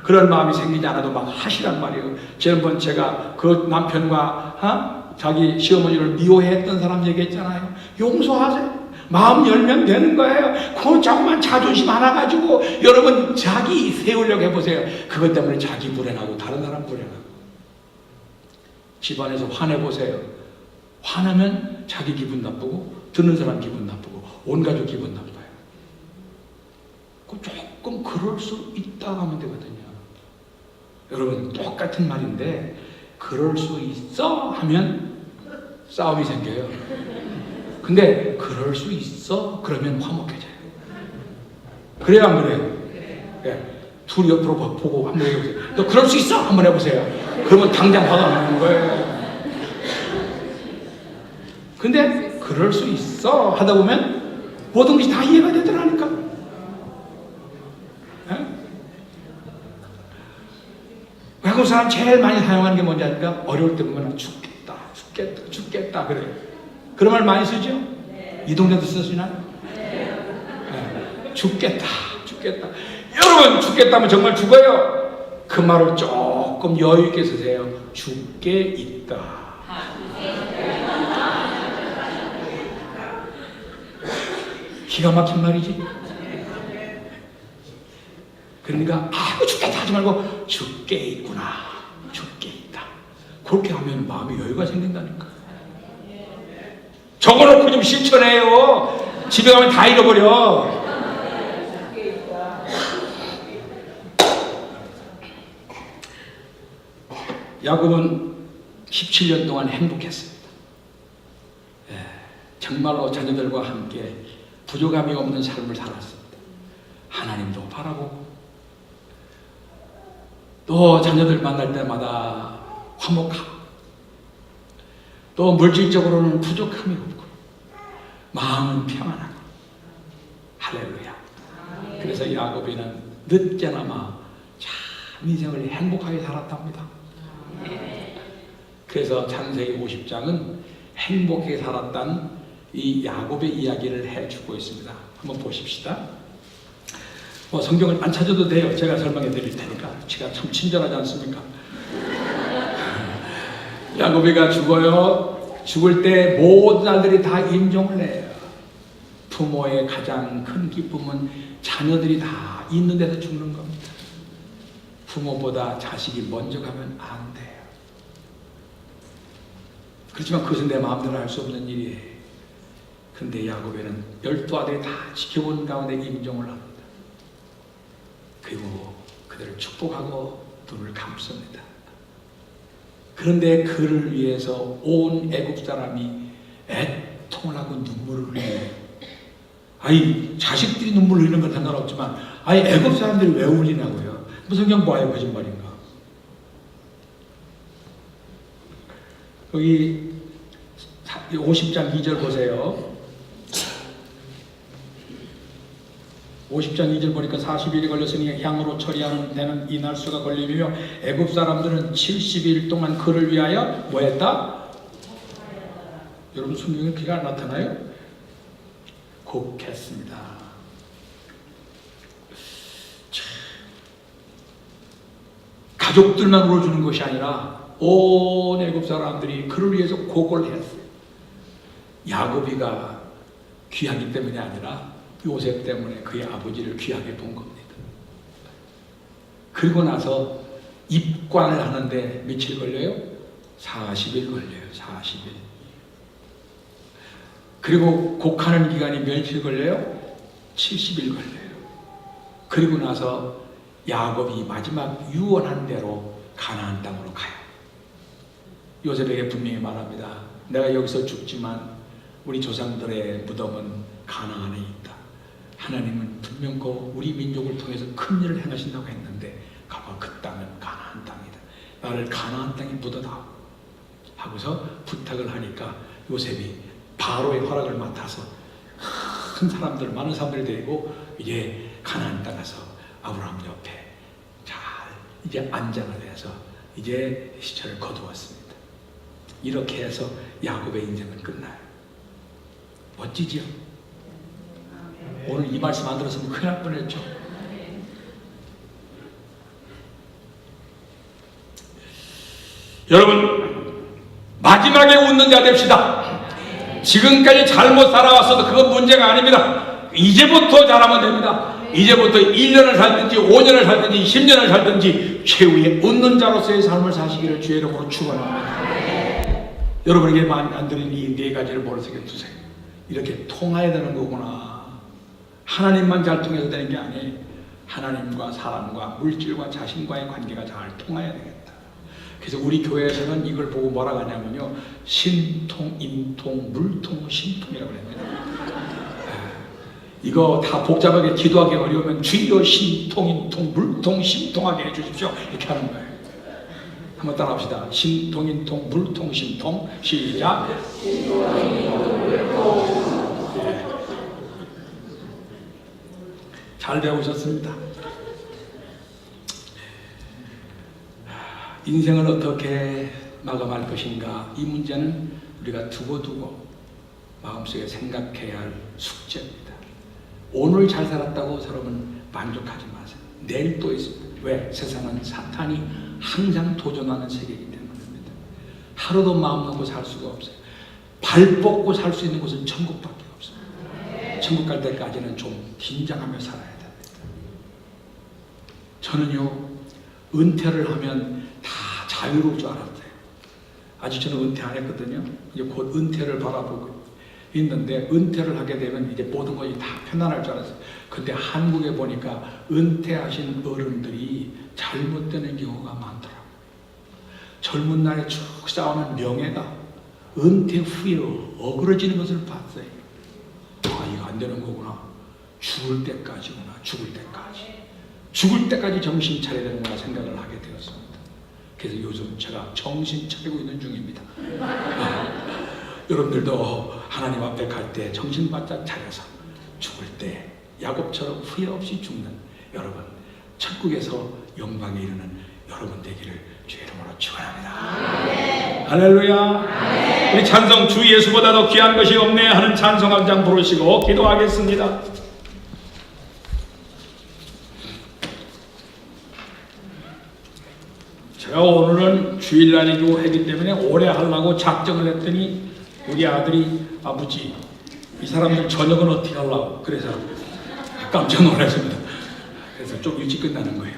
그런 마음이 생기지 않아도 막 하시란 말이에요. 지난번 제가 그 남편과 자기 시어머니를 미워했던 사람 얘기했잖아요. 용서하세요. 마음 열면 되는 거예요. 그건 조금만 자존심 하나 가지고 여러분 자기 세우려고 해보세요. 그것 때문에 자기 불행하고 다른 사람 불행하고. 집안에서 화내보세요. 화나면 자기 기분 나쁘고 듣는 사람 기분 나쁘고 온 가족 기분 나빠요. 조금 그럴 수 있다 하면 되거든요. 여러분 똑같은 말인데 그럴 수 있어 하면 싸움이 생겨요. 근데 그럴 수 있어 그러면 화목해져요. 그래요 안 그래요? 예. 둘이 옆으로 보고 한번 해보세요. 너 그럴 수 있어? 한번 해보세요. 그러면 당장 화가 나는 거예요. 근데 그럴 수 있어 하다 보면 모든 것이 다 이해가 되더라니까. 예? 외국 사람 제일 많이 사용하는 게 뭔지 아십니까? 어려울 때 보면 죽겠다 그래요. 그런 말 많이 쓰죠? 네. 이 동네도 쓰시나요? 네. 죽겠다. 여러분 죽겠다면 정말 죽어요. 그 말을 조금 여유 있게 쓰세요. 죽게 있다. 기가 막힌 말이지. 그러니까 아이고 죽겠다 하지 말고 죽게 있구나. 죽게 있다. 그렇게 하면 마음에 여유가 생긴다니까. 적어놓고 좀 실천해요. 집에 가면 다 잃어버려. 야곱은 17년 동안 행복했습니다. 정말로 자녀들과 함께 부족함이 없는 삶을 살았습니다. 하나님도 바라보고 또 자녀들 만날 때마다 화목하고 또 물질적으로는 부족함이 없고 마음은 평안하고. 할렐루야. 그래서 야곱이는 늦게나마 참 인생을 행복하게 살았답니다. 그래서 창세기 50장은 행복하게 살았다는 이 야곱의 이야기를 해주고 있습니다. 한번 보십시다. 성경을 안 찾아도 돼요. 제가 설명해 드릴 테니까. 제가 참 친절하지 않습니까? 야곱이가 죽어요. 죽을 때 모든 아들이 다 임종을 해요. 부모의 가장 큰 기쁨은 자녀들이 다 있는 데서 죽는 겁니다. 부모보다 자식이 먼저 가면 안 돼요. 그렇지만 그것은 내 마음대로 할 수 없는 일이에요. 그런데 야곱에는 12아들이 다 지켜본 가운데 임종을 합니다. 그리고 그들을 축복하고 눈을 감습니다. 그런데 그를 위해서 온 애굽 사람이 애통을 하고 눈물을 흘려요. 아니 자식들이 눈물 흘리는 건 상관없지만 아니 애굽 사람들이 왜 울리냐고요. 성경 뭐예요? 거짓말인가? 여기 50장 2절 보세요. 50장 2절 보니까 40일이 걸렸으니 향으로 처리하는 데는 이날수가 걸리며 애굽 사람들은 70일 동안 그를 위하여 뭐 했다? 여러분 성경에 그게 안 나타나요? 곡했습니다. 가족들만 울어주는 것이 아니라 온 애굽 사람들이 그를 위해서 곡을 했어요. 야곱이가 귀하기 때문이 아니라 요셉 때문에 그의 아버지를 귀하게 본 겁니다. 그리고 나서 입관을 하는데 며칠 걸려요? 40일 걸려요. 40일. 그리고 곡하는 기간이 며칠 걸려요? 70일 걸려요. 그리고 나서 야곱이 마지막 유언한 대로 가나안 땅으로 가요. 요셉에게 분명히 말합니다. 내가 여기서 죽지만 우리 조상들의 무덤은 가나안에 있다. 하나님은 분명코 우리 민족을 통해서 큰 일을 행하신다고 했는데 가봐, 그 땅은 가나안 땅이다. 나를 가나안 땅에 묻어다오 하고서 부탁을 하니까 요셉이 바로의 허락을 맡아서 큰 사람들, 많은 사람들이 데리고 이제 가나안 땅 가서 아브라함 옆에 잘 이제 안장을 해서 이제 시체를 거두었습니다. 이렇게 해서 야곱의 인생은 끝나요. 멋지지요? 오늘 이 말씀 안 들었으면 큰일 날 뻔했죠. 여러분, 마지막에 웃는 자 됩시다. 지금까지 잘못 살아왔어도 그건 문제가 아닙니다. 이제부터 잘하면 됩니다. 이제부터 1년을 살든지 5년을 살든지 10년을 살든지 최후의 웃는 자로서의 삶을 사시기를 주의 이름으로 축원합니다. 여러분에게 안 드린 이 네 가지를 머릿속에 두세요. 이렇게 통해야 되는 거구나. 하나님만 잘 통해서 되는 게 아니에요. 하나님과 사람과 물질과 자신과의 관계가 잘 통해야 되겠다. 그래서 우리 교회에서는 이걸 보고 뭐라고 하냐면요, 신통, 인통, 물통, 신통이라고 합니다. 이거 다 복잡하게 기도하기 어려우면 주여 신통, 인통, 물통, 신통하게 해주십시오 이렇게 하는 거예요. 한번 따라합시다. 신통, 인통, 물통, 신통. 시작. 잘 배우셨습니다. 인생을 어떻게 마감할 것인가, 이 문제는 우리가 두고두고 마음속에 생각해야 할 숙제입니다. 오늘 잘 살았다고 여러분 만족하지 마세요. 내일 또 있습니다. 왜? 세상은 사탄이 항상 도전하는 세계이기 때문입니다. 하루도 마음 놓고 살 수가 없어요. 발 뻗고 살 수 있는 곳은 천국밖에 없습니다. 천국 갈 때까지는 좀 긴장하며 살아야 됩니다. 저는요, 은퇴를 하면 다 자유로울 줄 알았어요. 아직 저는 은퇴 안 했거든요. 이제 곧 은퇴를 바라보고 있는데, 은퇴를 하게 되면 이제 모든 것이 다 편안할 줄 알았어요. 근데 한국에 보니까 은퇴하신 어른들이 잘못되는 경우가 많더라고요. 젊은 날에 쭉 쌓아놓은 명예가 은퇴 후에 어그러지는 것을 봤어요. 아, 이거 안 되는 거구나. 죽을 때까지구나. 죽을 때까지 정신 차려야 되는구나 생각을 하게 되었습니다. 그래서 요즘 제가 정신 차리고 있는 중입니다. 여러분들도 하나님 앞에 갈 때 정신 바짝 차려서 죽을 때 야곱처럼 후회 없이 죽는 여러분, 천국에서 영광에 이르는 여러분 되기를 주의 이름으로 축원합니다. 할렐루야. 우리 찬송 주 예수보다 더 귀한 것이 없네 하는 찬송 한 장 부르시고 기도하겠습니다. 제가 오늘은 주일날이고 하기 때문에 오래 하려고 작정을 했더니 우리 아들이, 아버지 이 사람들 저녁은 어떻게 하려고, 그래서 깜짝 놀랐습니다. 그래서 좀 일찍 끝나는 거예요.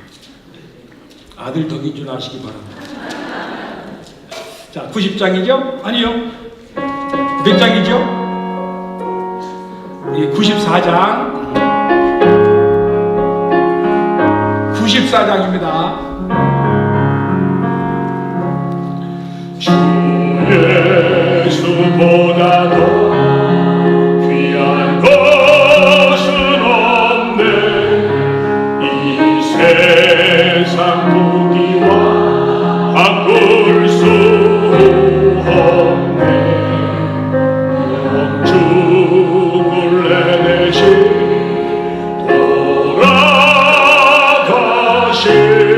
아들 덕인 줄 아시기 바랍니다. 자, 90장이죠? 아니요, 몇 장이죠? 94장 94장입니다 주 예수보다도 귀한 것은 없네. 이 세상 무기와 바꿀 수 없네. 영죽을 내내신 돌아가신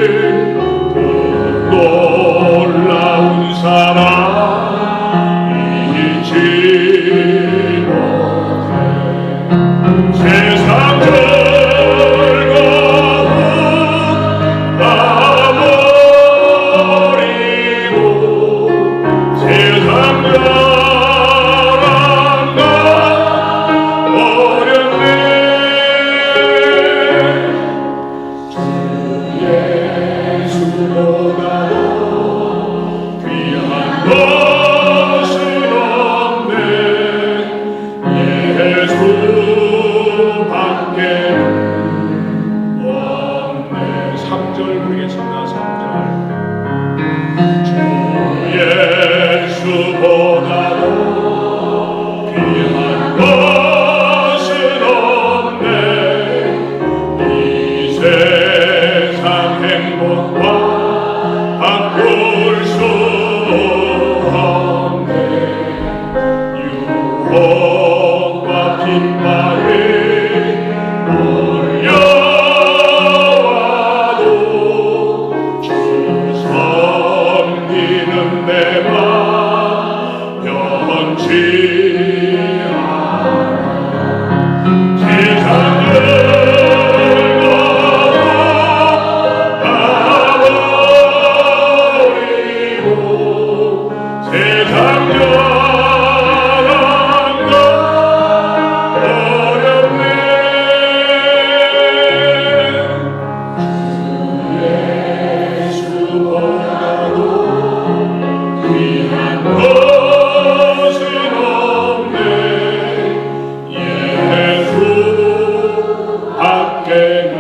밖에는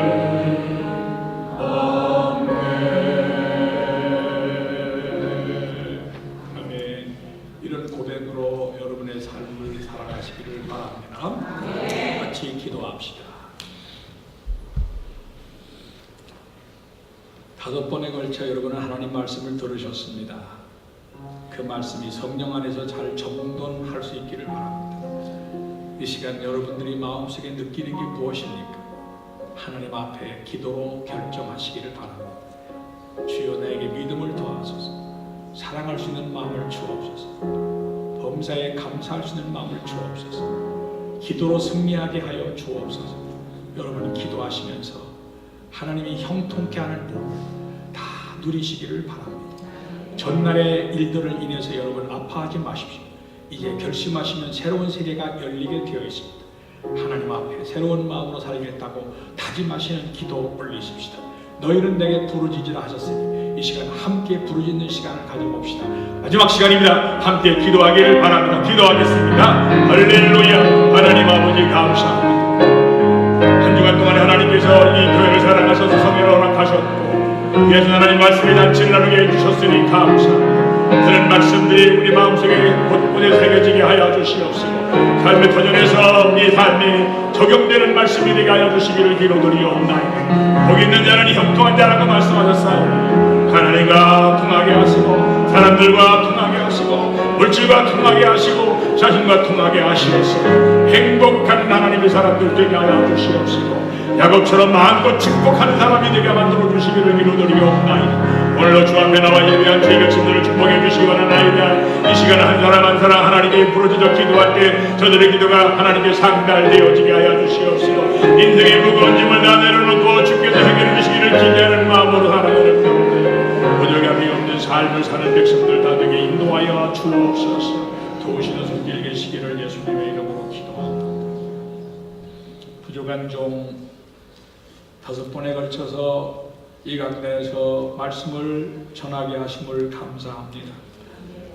없네. 아멘. 이런 고백으로 여러분의 삶을 살아가시기를 바랍니다. 같이 기도합시다. 5번에 걸쳐 여러분은 하나님 말씀을 들으셨습니다. 그 말씀이 성령 안에서 잘 정돈할 수 있기를 바랍니다. 이 시간 여러분들이 마음속에 느끼는 게 무엇입니까? 하나님 앞에 기도로 결정하시기를 바랍니다. 주여 나에게 믿음을 더하소서, 사랑할 수 있는 마음을 주옵소서, 범사에 감사할 수 있는 마음을 주옵소서, 기도로 승리하게 하여 주옵소서. 여러분 기도하시면서 하나님이 형통케 하는 복을 다 누리시기를 바랍니다. 전날의 일들을 인해서 여러분 아파하지 마십시오. 이제 결심하시면 새로운 세계가 열리게 되어 있습니다. 하나님 앞에 새로운 마음으로 살겠다고 다짐하시는 기도 올리십시다. 너희는 내게 부르짖으라 하셨으니 이 시간 함께 부르짖는 시간을 가져봅시다. 마지막 시간입니다. 함께 기도하기를 바랍니다. 기도하겠습니다. 할렐루야. 하나님 아버지 감사합니다. 한 주간 동안 하나님께서 이 교회를 사랑하셔서 성회를 허락하셨고 예수 하나님 말씀에 잔치를 나누게 해주셨으니 감사합니다. 그런 말씀들이 우리 마음속에 곳곳에 새겨지게 하여 주시옵시고 삶의 터전에서 이 삶이 적용되는 말씀이 되게 하여 주시기를 기도드리옵나이다. 거기 있는 자는 형통한 자라고 말씀하셨사오니 하나님과 통하게 하시고 사람들과 통하게 하시고 물질과 통하게 하시고 자신과 통하게 하시옵시고 행복한 하나님의 사람들 되게 하여 주시옵시고 야곱처럼 마음껏 축복하는 사람이 되게 만들어 주시기를 기도드리옵나이다. 오늘도 주 앞에 나와 예배한 저희 백성들을 축복해 주시기 원하나이다. 이 시간 한 사람 한 사람 하나님께 부르짖어 기도할 때 저들의 기도가 하나님께 상달되어지게 하여 주시옵시고 인생의 무거운 짐을 다 내려놓고 주께서 해결해 주시기를 기대하는 마음으로 살아가는 가운데 부족함이 없는 삶을 사는 백성들 다 되게 인도하여 주옵소서. 도우시는 손길 계시기를 예수님의 이름으로 기도합니다. 부족한 종 5번에 걸쳐서 이 강단에서 말씀을 전하게 하심을 감사합니다.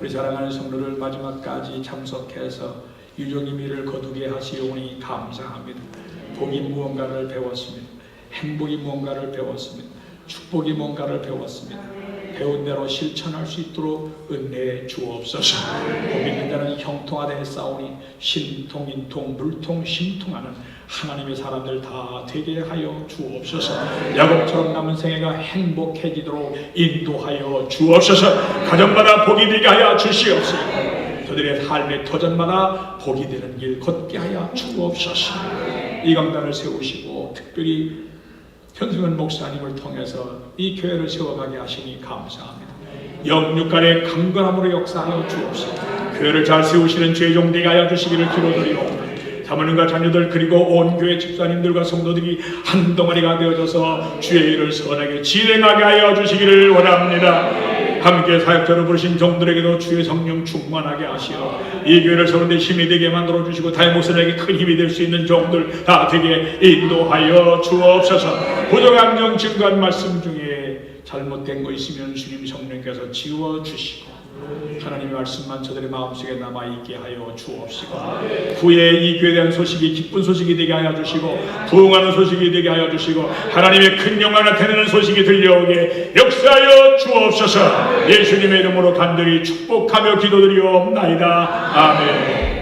우리 사랑하는 성도를 마지막까지 참석해서 유종의 미를 거두게 하시오니 감사합니다. 복이 무언가를 배웠습니다. 행복이 무언가를 배웠습니다. 축복이 무언가를 배웠습니다. 배운 대로 실천할 수 있도록 은혜해 주옵소서. 복 있는 자는 형통하되 싸우니 신통, 인통, 물통, 심통하는 하나님의 사람들 다 되게 하여 주옵소서. 야곱처럼 남은 생애가 행복해지도록 인도하여 주옵소서. 가정마다 복이 되게 하여 주시옵소서. 저들의 삶의 터전마다 복이 되는 길 걷게 하여 주옵소서. 이 강단을 세우시고 특별히 현승은 목사님을 통해서 이 교회를 세워가게 하시니 감사합니다. 영육간의 강건함으로 역사하여 주옵소서. 교회를 잘 세우시는 죄종 되게 하여 주시기를 기도드리옵나이다. 사모님과 자녀들 그리고 온 교회 집사님들과 성도들이 한 덩어리가 되어져서 주의 일을 선하게 진행하게 하여 주시기를 원합니다. 함께 사역자로 부르신 종들에게도 주의 성령 충만하게 하시어 이 교회를 세우는데 힘이 되게 만들어 주시고 다의 목사에게 큰 힘이 될 수 있는 종들 다 되게 인도하여 주옵소서. 부족한 정 증거한 말씀 중에 잘못된 거 있으면 주님 성령께서 지워주시고 하나님의 말씀만 저들의 마음속에 남아있게 하여 주옵시고 후에 이 교회에 대한 소식이 기쁜 소식이 되게 하여 주시고 부흥하는 소식이 되게 하여 주시고 하나님의 큰 영광을 나타내는 소식이 들려오게 역사하여 주옵소서. 예수님의 이름으로 간절히 축복하며 기도드리옵나이다. 아멘.